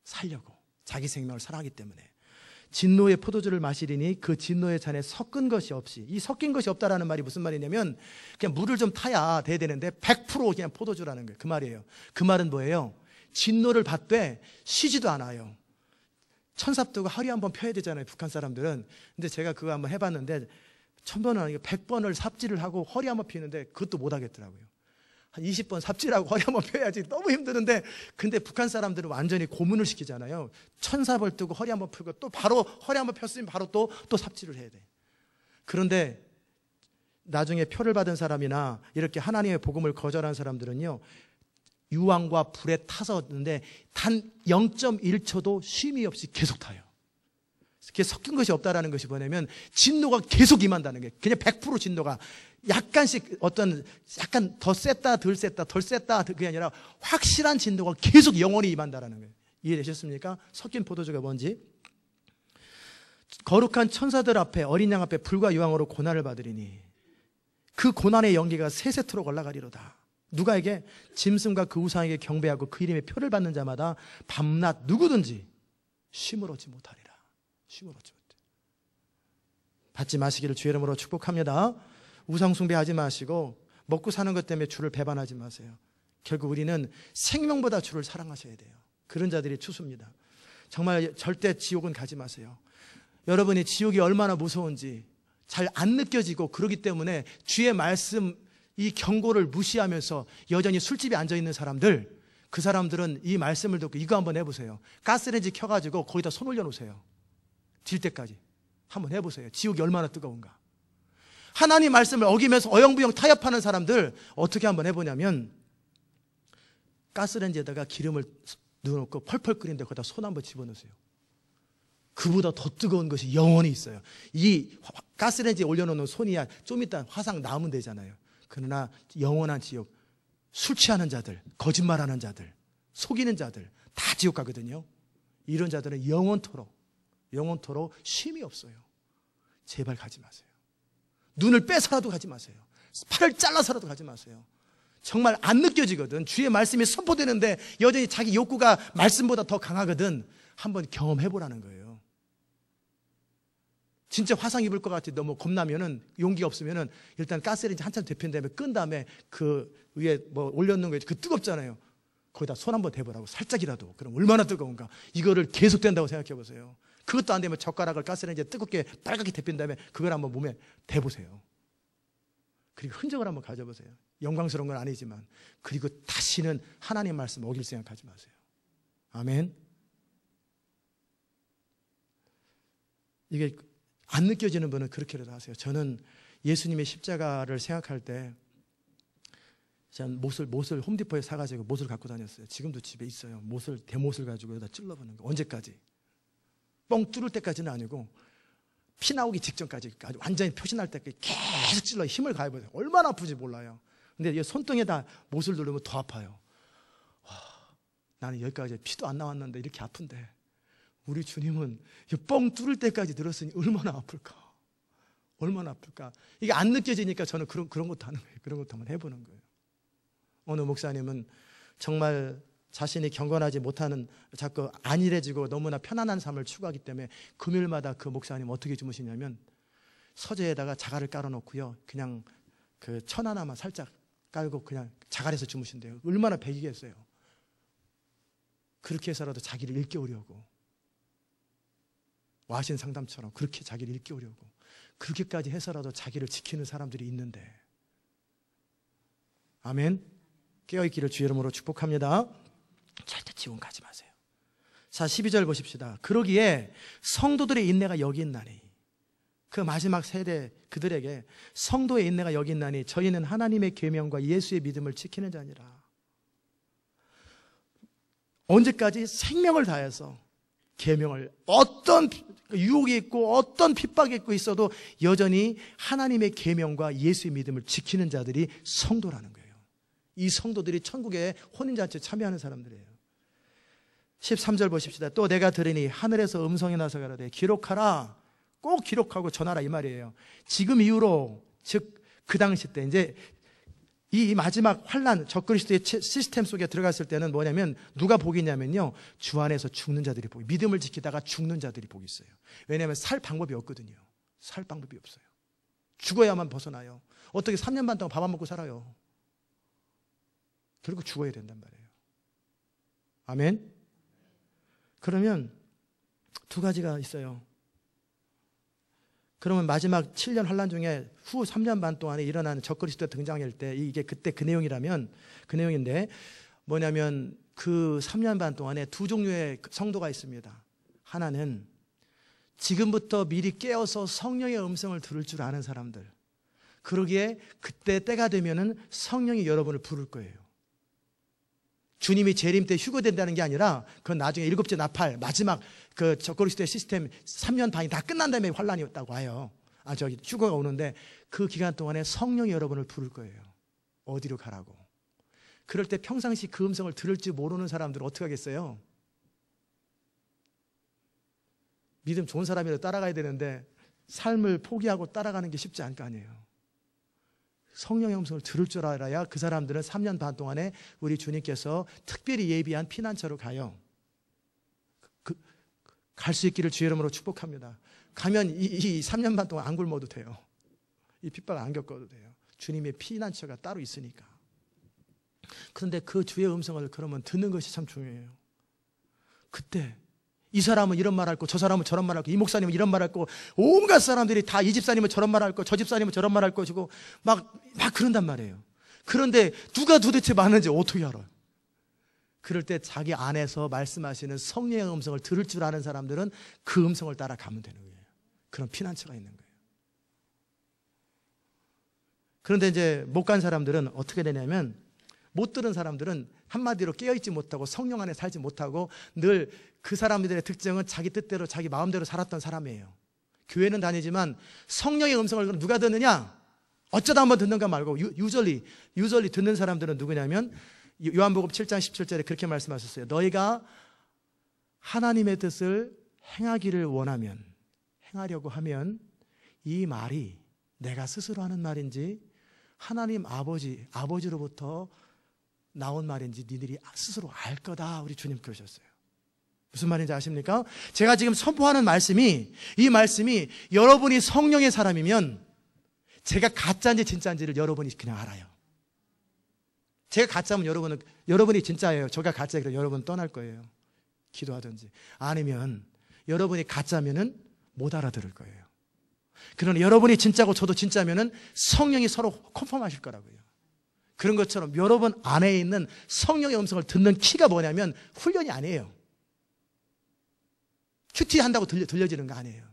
살려고. 자기 생명을 사랑하기 때문에. 진노의 포도주를 마시리니 그 진노의 잔에 섞은 것이 없이. 이 섞인 것이 없다라는 말이 무슨 말이냐면 그냥 물을 좀 타야 돼야 되는데 100% 그냥 포도주라는 거예요. 그 말이에요. 그 말은 뭐예요? 진노를 받되 쉬지도 않아요. 천삽두고 하루에 한번 펴야 되잖아요, 북한 사람들은. 근데 제가 그거 한번 해봤는데 1000번은 아니고 100번을 삽질을 하고 허리 한번 피는데 그것도 못 하겠더라고요. 한 20번 삽질하고 허리 한번 펴야지. 너무 힘드는데, 근데 북한 사람들은 완전히 고문을 시키잖아요. 천삽을 뜨고 허리 한번 펴고 또 바로 허리 한번 폈으면 바로 또 삽질을 해야 돼. 그런데 나중에 표를 받은 사람이나 이렇게 하나님의 복음을 거절한 사람들은요, 유황과 불에 타서는데 단 0.1초도 쉼이 없이 계속 타요. 그게 섞인 것이 없다라는 것이 뭐냐면 진노가 계속 임한다는 게, 그냥 100% 진노가 약간씩 약간 더 셌다 덜 셌다 덜 셌다 그게 아니라 확실한 진노가 계속 영원히 임한다라는 거예요. 이해되셨습니까? 섞인 포도주가 뭔지. 거룩한 천사들 앞에 어린 양 앞에 불과 유황으로 고난을 받으리니 그 고난의 연기가 세세토록 올라가리로다. 누가에게? 짐승과 그 우상에게 경배하고 그 이름의 표를 받는 자마다 밤낮 누구든지 쉼을 얻지 못하리라. 쉼을 얻지 못해. 받지 마시기를 주의 이름으로 축복합니다. 우상 숭배하지 마시고 먹고 사는 것 때문에 주를 배반하지 마세요. 결국 우리는 생명보다 주를 사랑하셔야 돼요. 그런 자들이 추수입니다. 정말 절대 지옥은 가지 마세요. 여러분이 지옥이 얼마나 무서운지 잘 안 느껴지고 그러기 때문에 주의 말씀 이 경고를 무시하면서 여전히 술집에 앉아있는 사람들, 그 사람들은 이 말씀을 듣고 이거 한번 해보세요. 가스레인지 켜가지고 거기다 손 올려놓으세요. 질 때까지 한번 해보세요. 지옥이 얼마나 뜨거운가. 하나님 말씀을 어기면서 어영부영 타협하는 사람들 어떻게 한번 해보냐면 가스레인지에다가 기름을 넣어놓고 펄펄 끓이는데 거기다 손 한번 집어넣으세요. 그보다 더 뜨거운 것이 영원히 있어요. 이 가스레인지에 올려놓는 손이야 좀 이따 화상 나오면 되잖아요. 그러나 영원한 지옥, 술 취하는 자들, 거짓말하는 자들, 속이는 자들 다 지옥 가거든요. 이런 자들은 영원토록 쉼이 없어요. 제발 가지 마세요. 눈을 빼서라도 가지 마세요. 팔을 잘라서라도 가지 마세요. 정말 안 느껴지거든. 주의 말씀이 선포되는데 여전히 자기 욕구가 말씀보다 더 강하거든. 한번 경험해보라는 거예요. 진짜 화상 입을 것 같아 너무 겁나면은, 용기가 없으면은 일단 가스레인지 한참 데핀 다음에 끈 다음에 그 위에 뭐 올려놓는 거 그 뜨겁잖아요. 거기다 손 한번 대보라고. 살짝이라도. 그럼 얼마나 뜨거운가. 이거를 계속 된다고 생각해 보세요. 그것도 안 되면 젓가락을 가스레인지에 뜨겁게 빨갛게 데핀 다음에 그걸 한번 몸에 대보세요. 그리고 흔적을 한번 가져보세요. 영광스러운 건 아니지만, 그리고 다시는 하나님 말씀 어길 생각하지 마세요. 아멘. 이게 안 느껴지는 분은 그렇게라도 하세요. 저는 예수님의 십자가를 생각할 때 저는 못을 홈디포에 사가지고 못을 갖고 다녔어요. 지금도 집에 있어요. 대못을 가지고 여기다 찔러보는 거. 언제까지? 뻥 뚫을 때까지는 아니고 피 나오기 직전까지, 완전히 표시날 때까지 계속 찔러 힘을 가해보세요. 얼마나 아프지 몰라요. 근데 이 손등에다 못을 누르면 더 아파요. 와, 나는 여기까지 피도 안 나왔는데 이렇게 아픈데 우리 주님은 뻥 뚫을 때까지 들었으니 얼마나 아플까? 얼마나 아플까? 이게 안 느껴지니까 저는 그런 것도 하는 거예요. 그런 것도 한번 해보는 거예요. 어느 목사님은 정말 자신이 경건하지 못하는, 자꾸 안일해지고 너무나 편안한 삶을 추구하기 때문에 금요일마다 그 목사님 어떻게 주무시냐면 서재에다가 자갈을 깔아놓고요, 그냥 그 천 하나만 살짝 깔고 그냥 자갈에서 주무신대요. 얼마나 배기겠어요. 그렇게 해서라도 자기를 일깨우려고, 와신 상담처럼 그렇게 자기를 일깨우려고, 그렇게까지 해서라도 자기를 지키는 사람들이 있는데, 아멘. 깨어있기를 주의 이름으로 축복합니다. 절대 지원 가지 마세요. 자, 12절 보십시다. 그러기에 성도들의 인내가 여기 있나니, 그 마지막 세대 그들에게 성도의 인내가 여기 있나니 저희는 하나님의 계명과 예수의 믿음을 지키는 자니라. 언제까지? 생명을 다해서 계명을, 어떤 유혹이 있고 어떤 핍박이 있고 있어도 여전히 하나님의 계명과 예수의 믿음을 지키는 자들이 성도라는 거예요. 이 성도들이 천국의 혼인잔치에 참여하는 사람들이에요. 13절 보십시다. 또 내가 들으니 하늘에서 음성이 나서 가라되 기록하라, 꼭 기록하고 전하라, 이 말이에요. 지금 이후로, 즉 그 당시 때 이제 이 마지막 환난, 적그리스도의 시스템 속에 들어갔을 때는 뭐냐면 누가 복이 있냐면요, 주 안에서 죽는 자들이 복이, 믿음을 지키다가 죽는 자들이 복이 있어요. 왜냐하면 살 방법이 없거든요. 살 방법이 없어요. 죽어야만 벗어나요. 어떻게 3년 반 동안 밥 안 먹고 살아요? 결국 죽어야 된단 말이에요. 아멘. 그러면 두 가지가 있어요. 그러면 마지막 7년 환란 중에 후 3년 반 동안에 일어나는 적그리스도 등장할 때, 이게 그때 그 내용이라면, 그 내용인데 뭐냐면 그 3년 반 동안에 두 종류의 성도가 있습니다. 하나는 지금부터 미리 깨어서 성령의 음성을 들을 줄 아는 사람들. 그러기에 그때 때가 되면은 성령이 여러분을 부를 거예요. 주님이 재림 때 휴거된다는 게 아니라 그건 나중에 일곱째 나팔, 마지막 그 적그리스도의 시스템 3년 반이 다 끝난 다음에 환란이 왔다고 해요. 휴거가 오는데 그 기간 동안에 성령이 여러분을 부를 거예요. 어디로 가라고. 그럴 때 평상시 그 음성을 들을 줄 모르는 사람들은 어떻게 하겠어요? 믿음 좋은 사람이라도 따라가야 되는데 삶을 포기하고 따라가는 게 쉽지 않을 거 아니에요. 성령의 음성을 들을 줄 알아야 그 사람들은 3년 반 동안에 우리 주님께서 특별히 예비한 피난처로 가요. 갈 수 있기를 주의 이름으로 축복합니다. 가면 이 3년 반 동안 안 굶어도 돼요. 이 핍박 안 겪어도 돼요. 주님의 피난처가 따로 있으니까. 그런데 그 주의 음성을 그러면 듣는 것이 참 중요해요. 그때 이 사람은 이런 말 할 거, 저 사람은 저런 말 할 거, 이 목사님은 이런 말 할 거, 온갖 사람들이 다 이 집사님은 저런 말 할 거, 저 집사님은 저런 말 할 것이고 막 그런단 말이에요. 그런데 누가 도대체 많은지 어떻게 알아요? 그럴 때 자기 안에서 말씀하시는 성령의 음성을 들을 줄 아는 사람들은 그 음성을 따라 가면 되는 거예요. 그런 피난처가 있는 거예요. 그런데 이제 못 간 사람들은 어떻게 되냐면, 못 들은 사람들은 한마디로 깨어있지 못하고 성령 안에 살지 못하고 늘 그 사람들의 특징은 자기 뜻대로 자기 마음대로 살았던 사람이에요. 교회는 다니지만 성령의 음성을 누가 듣느냐? 어쩌다 한번 듣는가 말고 유절리 듣는 사람들은 누구냐면 요한복음 7장 17절에 그렇게 말씀하셨어요. 너희가 하나님의 뜻을 행하기를 원하면, 행하려고 하면 이 말이 내가 스스로 하는 말인지 하나님 아버지로부터 나온 말인지 니들이 스스로 알 거다, 우리 주님 그러셨어요. 무슨 말인지 아십니까? 제가 지금 선포하는 말씀이, 이 말씀이 여러분이 성령의 사람이면 제가 가짜인지 진짜인지를 여러분이 그냥 알아요. 제가 가짜면 여러분이 진짜예요. 제가 가짜예요. 그럼 여러분 떠날 거예요. 기도하든지. 아니면 여러분이 가짜면은 못 알아들을 거예요. 그러나 여러분이 진짜고 저도 진짜면은 성령이 서로 컨펌하실 거라고요. 그런 것처럼 여러분 안에 있는 성령의 음성을 듣는 키가 뭐냐면 훈련이 아니에요. 큐티 한다고 들려지는 거 아니에요.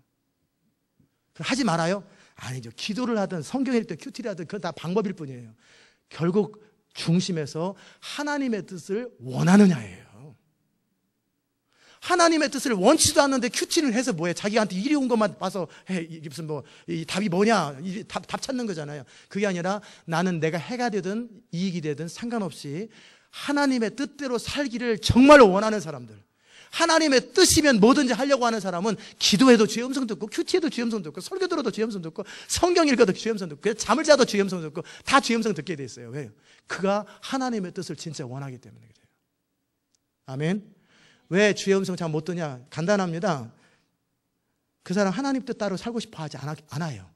하지 말아요? 아니죠. 기도를 하든 성경을 읽든 큐티를 하든 그건 다 방법일 뿐이에요. 결국 중심에서 하나님의 뜻을 원하느냐예요. 하나님의 뜻을 원치도 않는데 큐티를 해서 뭐해? 자기한테 일이 온 것만 봐서 해. 이게 무슨 이 답이 뭐냐? 답 찾는 거잖아요. 그게 아니라 나는 내가 해가 되든 이익이 되든 상관없이 하나님의 뜻대로 살기를 정말 원하는 사람들, 하나님의 뜻이면 뭐든지 하려고 하는 사람은 기도해도 주의 음성 듣고, 큐티해도 주의 음성 듣고, 설교 들어도 주의 음성 듣고, 성경 읽어도 주의 음성 듣고, 잠을 자도 주의 음성 듣고, 다 주의 음성 듣게 돼 있어요. 왜요? 그가 하나님의 뜻을 진짜 원하기 때문에 그래요. 아멘. 왜 주의 음성 잘 못 듣냐? 간단합니다. 그 사람 하나님 뜻대로 살고 싶어 하지 않아요.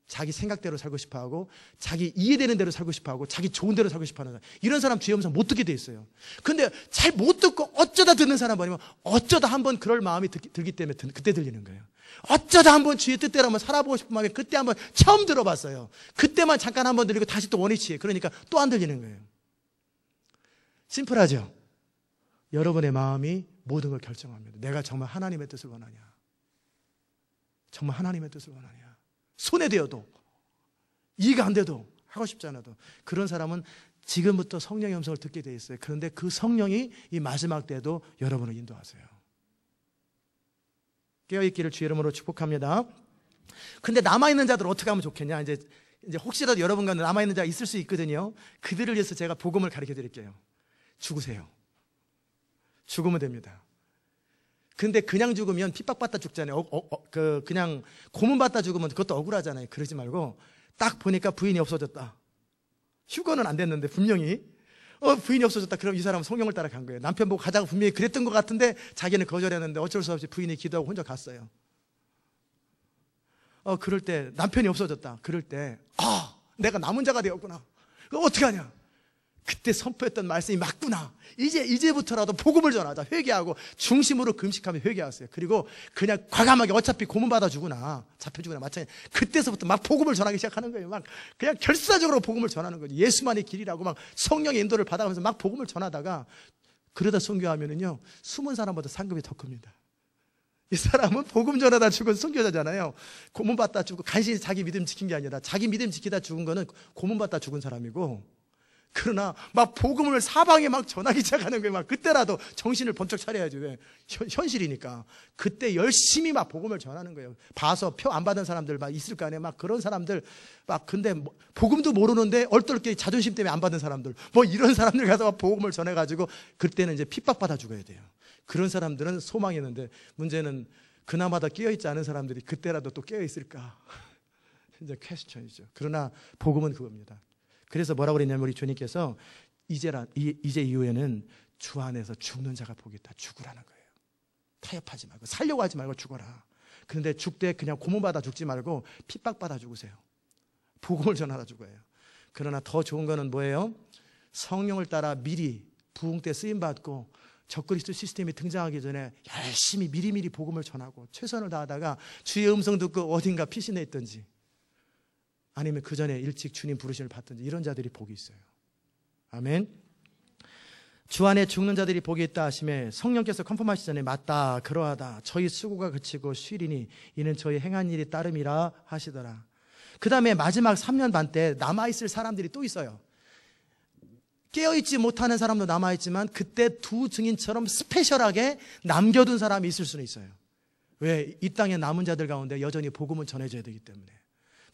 자기 생각대로 살고 싶어 하고, 자기 이해되는 대로 살고 싶어 하고, 자기 좋은 대로 살고 싶어 하는 사람. 이런 사람 주의 음성 못 듣게 돼 있어요. 근데 잘 못 듣고 어쩌다 듣는 사람 뭐냐면, 어쩌다 한번 그럴 마음이 들기 때문에 그때 들리는 거예요. 어쩌다 한번 주의 뜻대로 한번 살아보고 싶은 마음이 그때 한번 처음 들어봤어요. 그때만 잠깐 한번 들리고 다시 또 원위치해. 그러니까 또 안 들리는 거예요. 심플하죠? 여러분의 마음이 모든 걸 결정합니다. 내가 정말 하나님의 뜻을 원하냐? 정말 하나님의 뜻을 원하냐? 손에 대어도, 이해가 안 돼도, 하고 싶지 않아도. 그런 사람은 지금부터 성령의 음성을 듣게 돼 있어요. 그런데 그 성령이 이 마지막 때도 여러분을 인도하세요. 깨어있기를 주의 이름으로 축복합니다. 근데 남아있는 자들 어떻게 하면 좋겠냐? 이제 혹시라도 여러분 가운데 남아있는 자가 있을 수 있거든요. 그들을 위해서 제가 복음을 가르쳐 드릴게요. 죽으세요. 죽으면 됩니다. 근데 그냥 죽으면 핍박받다 죽잖아요. 그냥 고문받다 죽으면 그것도 억울하잖아요. 그러지 말고 딱 보니까 부인이 없어졌다. 휴거는 안 됐는데 분명히 부인이 없어졌다. 그럼 이 사람은 성령을 따라 간 거예요. 남편 보고 가자고 분명히 그랬던 것 같은데 자기는 거절했는데 어쩔 수 없이 부인이 기도하고 혼자 갔어요. 그럴 때 남편이 없어졌다. 그럴 때 내가 남은 자가 되었구나. 어떻게 하냐? 그때 선포했던 말씀이 맞구나. 이제부터라도 복음을 전하자. 회개하고 중심으로 금식하며 회개하세요. 그리고 그냥 과감하게 어차피 고문받아 주구나, 잡혀 주구나 마찬가지. 그때서부터 막 복음을 전하기 시작하는 거예요. 막 그냥 결사적으로 복음을 전하는 거죠. 예수만이 길이라고 막 성령의 인도를 받아가면서 막 복음을 전하다가 그러다 순교하면은요, 숨은 사람보다 상급이 더 큽니다. 이 사람은 복음 전하다 죽은 순교자잖아요. 고문받다 죽고 간신히 자기 믿음 지킨 게 아니라 자기 믿음 지키다 죽은 거는 고문받다 죽은 사람이고, 그러나 막 복음을 사방에 막 전하기 시작하는 거예요. 막 그때라도 정신을 번쩍 차려야지. 왜? 현실이니까. 그때 열심히 막 복음을 전하는 거예요. 봐서 표 안 받은 사람들 막 있을 거 아니에요. 막 그런 사람들 막, 근데 복음도 모르는데 얼떨결에 자존심 때문에 안 받은 사람들, 뭐 이런 사람들 가서 막 복음을 전해가지고 그때는 이제 핍박받아 죽어야 돼요. 그런 사람들은 소망이 있는데, 문제는 그나마다 깨어있지 않은 사람들이 그때라도 또 깨어있을까? 이제 퀘스천이죠. 그러나 복음은 그겁니다. 그래서 뭐라고 그랬냐면, 우리 주님께서 이제 이후에는 주 안에서 죽는 자가 복이 있다. 죽으라는 거예요. 타협하지 말고, 살려고 하지 말고 죽어라. 그런데 죽되 그냥 고문받아 죽지 말고 핍박받아 죽으세요. 복음을 전하다 죽어요. 그러나 더 좋은 거는 뭐예요? 성령을 따라 미리 부흥 때 쓰임받고 적그리스도 시스템이 등장하기 전에 열심히 미리미리 복음을 전하고 최선을 다하다가 주의 음성 듣고 어딘가 피신해 있든지, 아니면 그 전에 일찍 주님 부르심을 받든지, 이런 자들이 복이 있어요. 아멘. 주 안에 죽는 자들이 복이 있다 하심에 성령께서 컨펌하시기 전에 맞다, 그러하다, 저희 수고가 그치고 쉬리니 이는 저희 행한 일이 따름이라 하시더라. 그 다음에 마지막 3년 반 때 남아있을 사람들이 또 있어요. 깨어있지 못하는 사람도 남아있지만 그때 두 증인처럼 스페셜하게 남겨둔 사람이 있을 수는 있어요. 왜? 이 땅에 남은 자들 가운데 여전히 복음을 전해줘야 되기 때문에.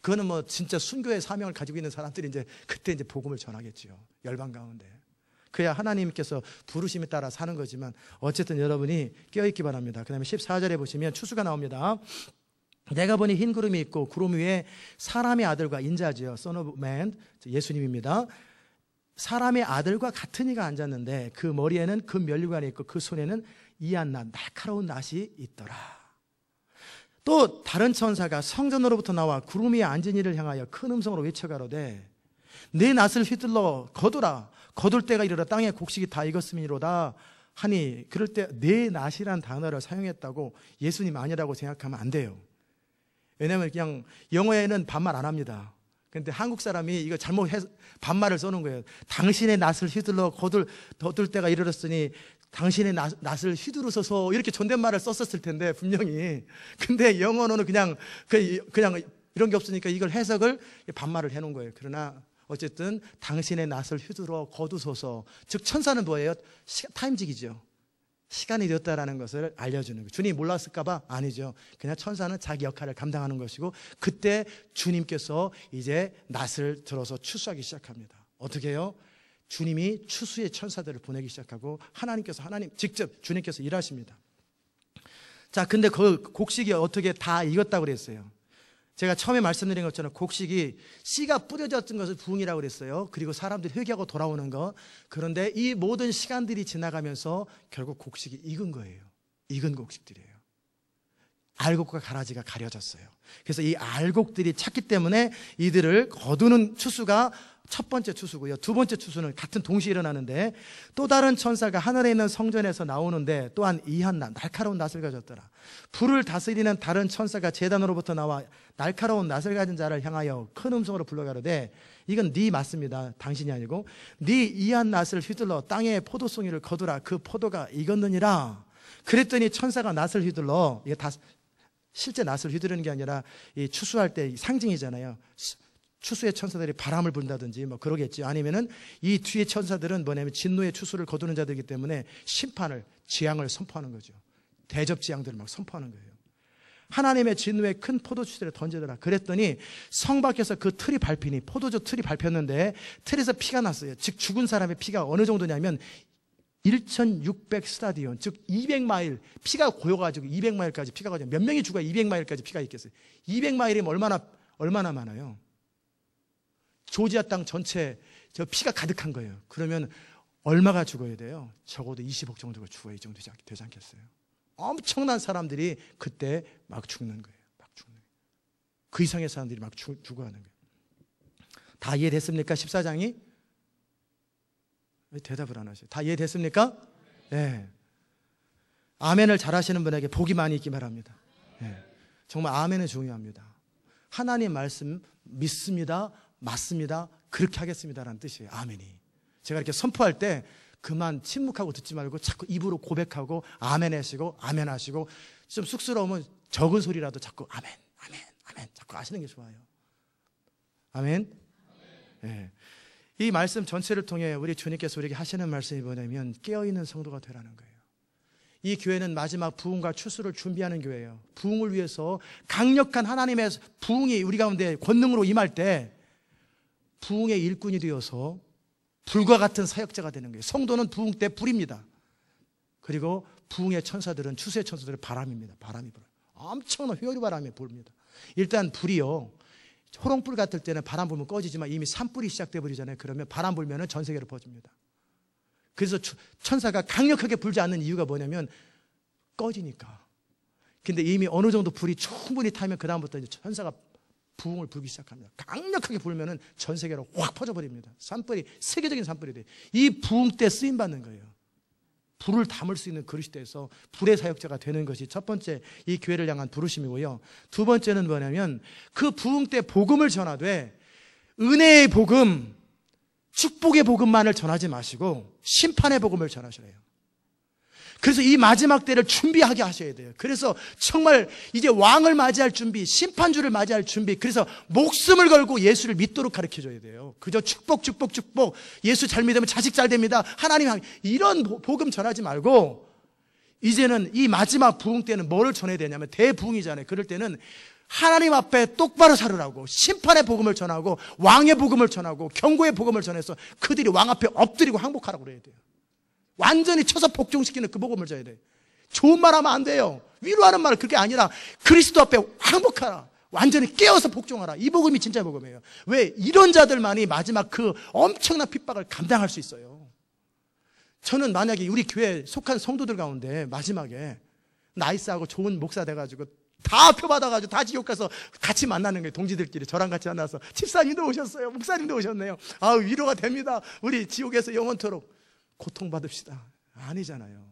그거는 뭐 진짜 순교의 사명을 가지고 있는 사람들이 그때 복음을 전하겠지요. 열방 가운데. 그야 하나님께서 부르심에 따라 사는 거지만, 어쨌든 여러분이 깨어있기 바랍니다. 그 다음에 14절에 보시면 추수가 나옵니다. 내가 보니 흰 구름이 있고 구름 위에 사람의 아들과, 인자지요, Son of Man, 예수님입니다. 사람의 아들과 같은 이가 앉았는데 그 머리에는 금 면류관이 있고 그 손에는 이한 낫, 날카로운 낫이 있더라. 또 다른 천사가 성전으로부터 나와 구름 위에 앉은 이를 향하여 큰 음성으로 외쳐가로되 내 낫을 휘둘러 거두라. 거둘 때가 이르러 땅에 곡식이 다 익었음이로다 하니, 그럴 때 내 낫이란 단어를 사용했다고 예수님 아니라고 생각하면 안 돼요. 왜냐하면 그냥 영어에는 반말 안 합니다. 근데 한국 사람이 이거 잘못해서 반말을 써놓은 거예요. 당신의 낯을 휘둘러 거둘 때가 이르렀으니 당신의 낯을 휘두르소서, 이렇게 존댓말을 썼었을 텐데 분명히. 근데 영어로는 그냥 이런 게 없으니까 이걸 해석을 반말을 해놓은 거예요. 그러나 어쨌든 당신의 낯을 휘두르 거두소서. 즉 천사는 뭐예요? 타임직이죠. 시간이 되었다라는 것을 알려주는 거예요. 주님이 몰랐을까 봐? 아니죠. 그냥 천사는 자기 역할을 감당하는 것이고, 그때 주님께서 이제 낫을 들어서 추수하기 시작합니다. 어떻게 해요? 주님이 추수의 천사들을 보내기 시작하고 하나님 직접 주님께서 일하십니다. 자, 근데 그 곡식이 어떻게 다 익었다고 그랬어요? 제가 처음에 말씀드린 것처럼 곡식이 씨가 뿌려졌던 것을 부흥이라고 그랬어요. 그리고 사람들이 회개하고 돌아오는 것. 그런데 이 모든 시간들이 지나가면서 결국 곡식이 익은 거예요. 익은 곡식들이에요. 알곡과 가라지가 가려졌어요. 그래서 이 알곡들이 찼기 때문에 이들을 거두는 추수가 첫 번째 추수고요. 두 번째 추수는 같은 동시에 일어나는데, 또 다른 천사가 하늘에 있는 성전에서 나오는데 또한 이한 날카로운 낫을 가졌더라. 불을 다스리는 다른 천사가 제단으로부터 나와 날카로운 낫을 가진 자를 향하여 큰 음성으로 불러가로되, 이건 네 맞습니다. 당신이 아니고, 네 이한 낫을 휘둘러 땅에 포도송이를 거두라. 그 포도가 익었느니라. 그랬더니 천사가 낫을 휘둘러, 이게 다 실제 낫을 휘두르는 게 아니라 이 추수할 때 상징이잖아요. 추수의 천사들이 바람을 분다든지 뭐 그러겠지. 아니면은 이 뒤에 천사들은 뭐냐면 진노의 추수를 거두는 자들이기 때문에 심판을, 재앙을 선포하는 거죠. 대접 재앙들을 막 선포하는 거예요. 하나님의 진노의 큰 포도주들을 던지더라. 그랬더니 성 밖에서 그 틀이 밟히니, 포도주 틀이 밟혔는데 틀에서 피가 났어요. 즉 죽은 사람의 피가 어느 정도냐면 1600 스타디온, 즉 200마일, 피가 고여가지고 200마일까지 피가 가지고, 몇 명이 죽어야 200마일까지 피가 있겠어요? 200마일이면 얼마나 많아요? 조지아 땅 전체 저 피가 가득한 거예요. 그러면 얼마가 죽어야 돼요? 적어도 20억 정도가 죽어야 이 정도 되지 않겠어요? 엄청난 사람들이 그때 막 죽는 거예요. 막 죽는 거예요. 그 이상의 사람들이 막 죽어가는 거예요. 다 이해됐습니까? 14장이? 왜 대답을 안 하세요? 다 이해됐습니까? 네. 아멘을 잘하시는 분에게 복이 많이 있기 바랍니다. 네. 정말 아멘은 중요합니다. 하나님 말씀 믿습니다, 맞습니다, 그렇게 하겠습니다라는 뜻이에요. 아멘이. 제가 이렇게 선포할 때 그만 침묵하고 듣지 말고 자꾸 입으로 고백하고 아멘 하시고 아멘 하시고, 좀 쑥스러우면 적은 소리라도 자꾸 아멘 자꾸 하시는 게 좋아요. 아멘. 네. 이 말씀 전체를 통해 우리 주님께서 우리에게 하시는 말씀이 뭐냐면 깨어있는 성도가 되라는 거예요. 이 교회는 마지막 부흥과 추수를 준비하는 교회예요. 부흥을 위해서 강력한 하나님의 부흥이 우리 가운데 권능으로 임할 때 부흥의 일꾼이 되어서 불과 같은 사역자가 되는 거예요. 성도는 부흥 때 불입니다. 그리고 부흥의 천사들은, 추수의 천사들은 바람입니다. 바람이 불어요. 엄청난 회오리 바람이 불입니다. 일단 불이요, 호롱불 같을 때는 바람 불면 꺼지지만 이미 산불이 시작돼 버리잖아요. 그러면 바람 불면 전 세계로 퍼집니다. 그래서 천사가 강력하게 불지 않는 이유가 뭐냐면 꺼지니까. 근데 이미 어느 정도 불이 충분히 타면 그 다음부터 이제 천사가 부흥을 불기 시작합니다. 강력하게 불면은 전 세계로 확 퍼져버립니다. 산불이, 세계적인 산불이 돼요. 이 부흥 때 쓰임 받는 거예요. 불을 담을 수 있는 그릇이 돼서 불의 사역자가 되는 것이 첫 번째 이 교회를 향한 부르심이고요. 두 번째는 뭐냐면 그 부흥 때 복음을 전하되 은혜의 복음, 축복의 복음만을 전하지 마시고 심판의 복음을 전하시래요. 그래서 이 마지막 때를 준비하게 하셔야 돼요. 그래서 정말 이제 왕을 맞이할 준비, 심판주를 맞이할 준비, 그래서 목숨을 걸고 예수를 믿도록 가르쳐줘야 돼요. 그저 축복, 예수 잘 믿으면 자식 잘 됩니다, 하나님 이런 복음 전하지 말고, 이제는 이 마지막 부흥 때는 뭐를 전해야 되냐면 대부흥이잖아요. 그럴 때는 하나님 앞에 똑바로 살으라고 심판의 복음을 전하고 왕의 복음을 전하고 경고의 복음을 전해서 그들이 왕 앞에 엎드리고 항복하라고 그래야 돼요. 완전히 쳐서 복종시키는 그 복음을 전해야 돼요. 좋은 말 하면 안 돼요. 위로하는 말 그게 아니라 그리스도 앞에 항복하라. 완전히 깨어서 복종하라. 이 복음이 진짜 복음이에요. 왜? 이런 자들만이 마지막 그 엄청난 핍박을 감당할 수 있어요. 저는 만약에 우리 교회에 속한 성도들 가운데 마지막에 나이스하고 좋은 목사 돼가지고 다 표받아가지고 다 지옥 가서 같이 만나는 거예요. 동지들끼리 저랑 같이 만나서 집사님도 오셨어요, 목사님도 오셨네요. 아, 위로가 됩니다. 우리 지옥에서 영원토록 고통받읍시다. 아니잖아요.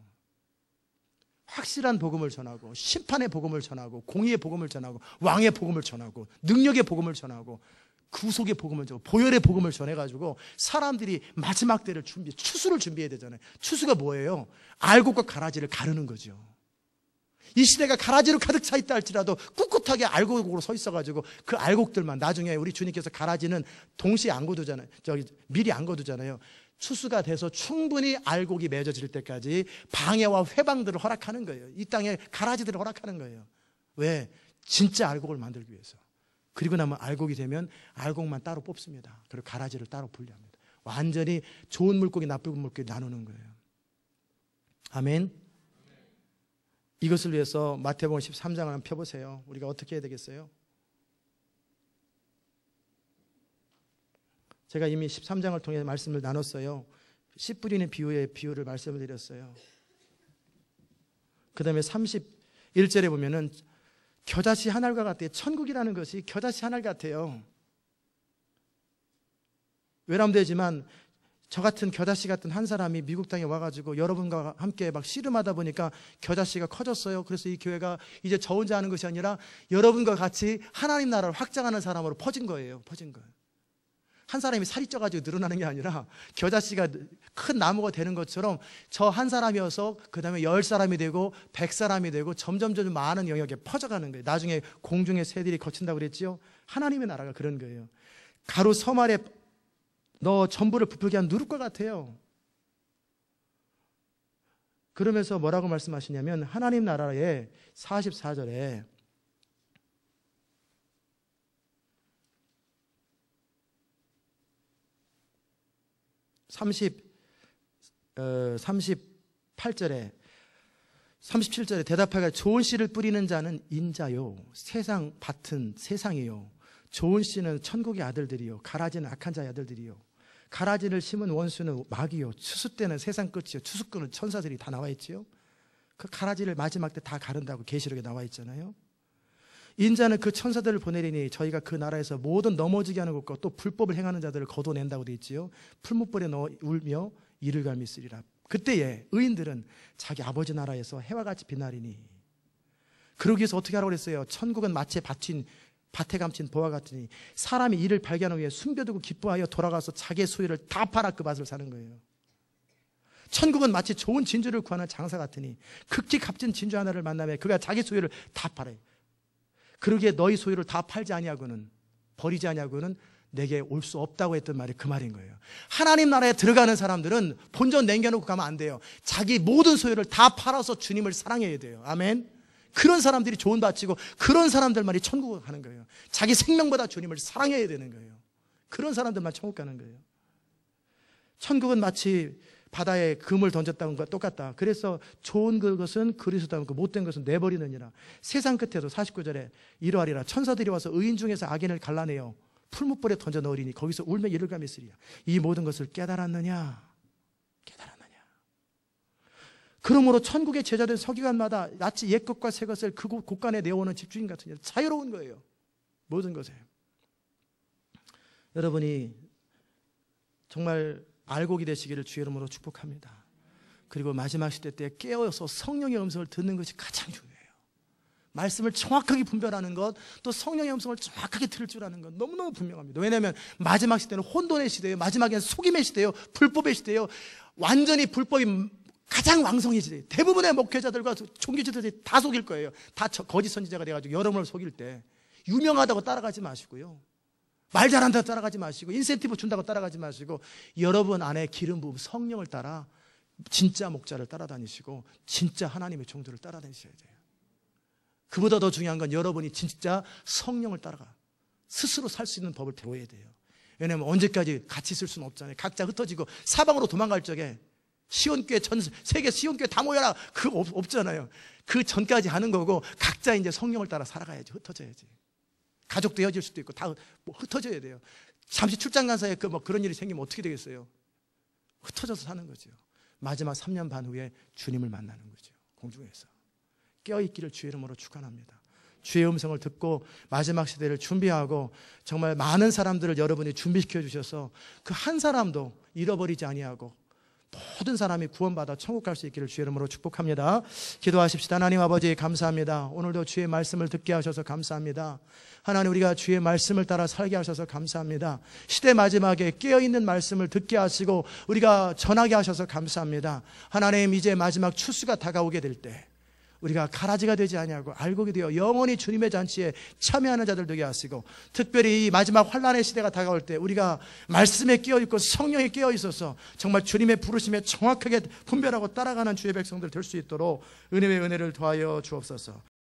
확실한 복음을 전하고 심판의 복음을 전하고 공의의 복음을 전하고 왕의 복음을 전하고 능력의 복음을 전하고 구속의 복음을 전하고 보혈의 복음을 전해가지고 사람들이 마지막 때를 추수를 준비해야 되잖아요. 추수가 뭐예요? 알곡과 가라지를 가르는 거죠. 이 시대가 가라지로 가득 차 있다 할지라도 꿋꿋하게 알곡으로 서 있어가지고 그 알곡들만, 나중에 우리 주님께서 가라지는 동시에 안 거두잖아요. 미리 안 거두잖아요. 추수가 돼서 충분히 알곡이 맺어질 때까지 방해와 회방들을 허락하는 거예요. 이 땅에 가라지들을 허락하는 거예요. 왜? 진짜 알곡을 만들기 위해서. 그리고 나면 알곡이 되면 알곡만 따로 뽑습니다. 그리고 가라지를 따로 분리합니다. 완전히 좋은 물고기, 나쁜 물고기 나누는 거예요. 아멘. 이것을 위해서 마태복음 13장을 한번 펴보세요. 우리가 어떻게 해야 되겠어요? 제가 이미 13장을 통해 말씀을 나눴어요. 씨 뿌리는 비유의 비유를 말씀을 드렸어요. 그 다음에 31절에 보면은 겨자씨 한 알과 같아요. 천국이라는 것이 겨자씨 한 알 같아요. 외람되지만 저 같은 겨자씨 같은 한 사람이 미국 땅에 와가지고 여러분과 함께 막 씨름하다 보니까 겨자씨가 커졌어요. 그래서 이 교회가 이제 저 혼자 하는 것이 아니라 여러분과 같이 하나님 나라를 확장하는 사람으로 퍼진 거예요. 퍼진 거예요. 한 사람이 살이 쪄가지고 늘어나는 게 아니라 겨자씨가 큰 나무가 되는 것처럼 저 한 사람이어서 그 다음에 10사람이 되고 100사람이 되고 점점 많은 영역에 퍼져가는 거예요. 나중에 공중의 새들이 거친다고 그랬지요. 하나님의 나라가 그런 거예요. 가루 섬 아래 너 전부를 부풀게 한 누룩과 같아요. 그러면서 뭐라고 말씀하시냐면 하나님 나라의 44절에 38절에 37절에 대답하기를 좋은 씨를 뿌리는 자는 인자요 세상 밭은 세상이요 좋은 씨는 천국의 아들들이요 가라지는 악한 자의 아들들이요 가라지를 심은 원수는 마귀요 추수 때는 세상 끝이요 추수꾼은 천사들이 다 나와 있지요. 그 가라지를 마지막 때 다 가른다고 계시록에 나와 있잖아요. 인자는 그 천사들을 보내리니 저희가 그 나라에서 모든 넘어지게 하는 것과 또 불법을 행하는 자들을 거둬낸다고 되어 있지요. 풀무불에 넣어 울며 이를 갈미 쓰리라. 그때에 의인들은 자기 아버지 나라에서 해와 같이 빛나리니. 그러기 위해서 어떻게 하라고 그랬어요? 천국은 마치 밭에 감친 보화 같으니 사람이 이를 발견하기 위해 숨겨두고 기뻐하여 돌아가서 자기의 소유를 다 팔아 그 밭을 사는 거예요. 천국은 마치 좋은 진주를 구하는 장사 같으니 극히 값진 진주 하나를 만나면 그가 자기 소유를 다 팔아요. 그러기에 너희 소유를 다 팔지 아니하고는 버리지 아니하고는 내게 올 수 없다고 했던 말이 그 말인 거예요. 하나님 나라에 들어가는 사람들은 본전 남겨놓고 가면 안 돼요. 자기 모든 소유를 다 팔아서 주님을 사랑해야 돼요. 아멘. 그런 사람들이 좋은 밭이고 그런 사람들만이 천국을 가는 거예요. 자기 생명보다 주님을 사랑해야 되는 거예요. 그런 사람들만 천국 가는 거예요. 천국은 마치 바다에 금을 던졌다는 것과 똑같다. 그래서 좋은 그것은 그리스도 닮고 못된 것은 내버리느니라. 세상 끝에도 49절에 이러하리라. 천사들이 와서 의인 중에서 악인을 갈라내어 풀무불에 던져 넣으리니 거기서 울며 이를 갈미 쓰리라. 이 모든 것을 깨달았느냐? 깨달았느냐? 그러므로 천국의 제자된 서기관마다 마치 옛 것과 새 것을 그 곳간에 내어오는 집주인 같은 일 자유로운 거예요. 모든 것에. 여러분이 정말 알곡이 되시기를 주의 이름으로 축복합니다. 그리고 마지막 시대 때 깨어서 성령의 음성을 듣는 것이 가장 중요해요. 말씀을 정확하게 분별하는 것, 또 성령의 음성을 정확하게 들을 줄 아는 것 너무너무 분명합니다. 왜냐하면 마지막 시대는 혼돈의 시대예요. 마지막에는 속임의 시대예요. 불법의 시대예요. 완전히 불법이 가장 왕성해진 시대예요. 대부분의 목회자들과 종교지도들이 다 속일 거예요. 다 거짓 선지자가 돼가지고 여러분을 속일 때 유명하다고 따라가지 마시고요. 말 잘한다고 따라가지 마시고 인센티브 준다고 따라가지 마시고 여러분 안에 기름 부음 성령을 따라 진짜 목자를 따라다니시고 진짜 하나님의 종들을 따라다니셔야 돼요. 그보다 더 중요한 건 여러분이 진짜 성령을 따라가 스스로 살 수 있는 법을 배워야 돼요. 왜냐하면 언제까지 같이 있을 수는 없잖아요. 각자 흩어지고 사방으로 도망갈 적에 시온교회 전 세계 시온교회 다 모여라 그거 없잖아요. 그 전까지 하는 거고 각자 이제 성령을 따라 살아가야지. 흩어져야지. 가족도 헤어질 수도 있고 다 흩어져야 돼요. 잠시 출장 간 사이에 그런 일이 생기면 어떻게 되겠어요? 흩어져서 사는 거죠. 마지막 3년 반 후에 주님을 만나는 거죠. 공중에서. 깨어있기를 주의 이름으로 축원합니다. 주의 음성을 듣고 마지막 시대를 준비하고 정말 많은 사람들을 여러분이 준비시켜 주셔서 그 한 사람도 잃어버리지 아니하고 모든 사람이 구원받아 천국 갈 수 있기를 주의 이름으로 축복합니다. 기도하십시다. 하나님 아버지 감사합니다. 오늘도 주의 말씀을 듣게 하셔서 감사합니다. 하나님, 우리가 주의 말씀을 따라 살게 하셔서 감사합니다. 시대 마지막에 깨어있는 말씀을 듣게 하시고 우리가 전하게 하셔서 감사합니다. 하나님, 이제 마지막 추수가 다가오게 될 때 우리가 가라지가 되지 아니하고 알고 되어 영원히 주님의 잔치에 참여하는 자들 되게 하시고, 특별히 이 마지막 환난의 시대가 다가올 때 우리가 말씀에 깨어있고 성령에 깨어있어서 정말 주님의 부르심에 정확하게 분별하고 따라가는 주의 백성들 될 수 있도록 은혜의 은혜를 더하여 주옵소서.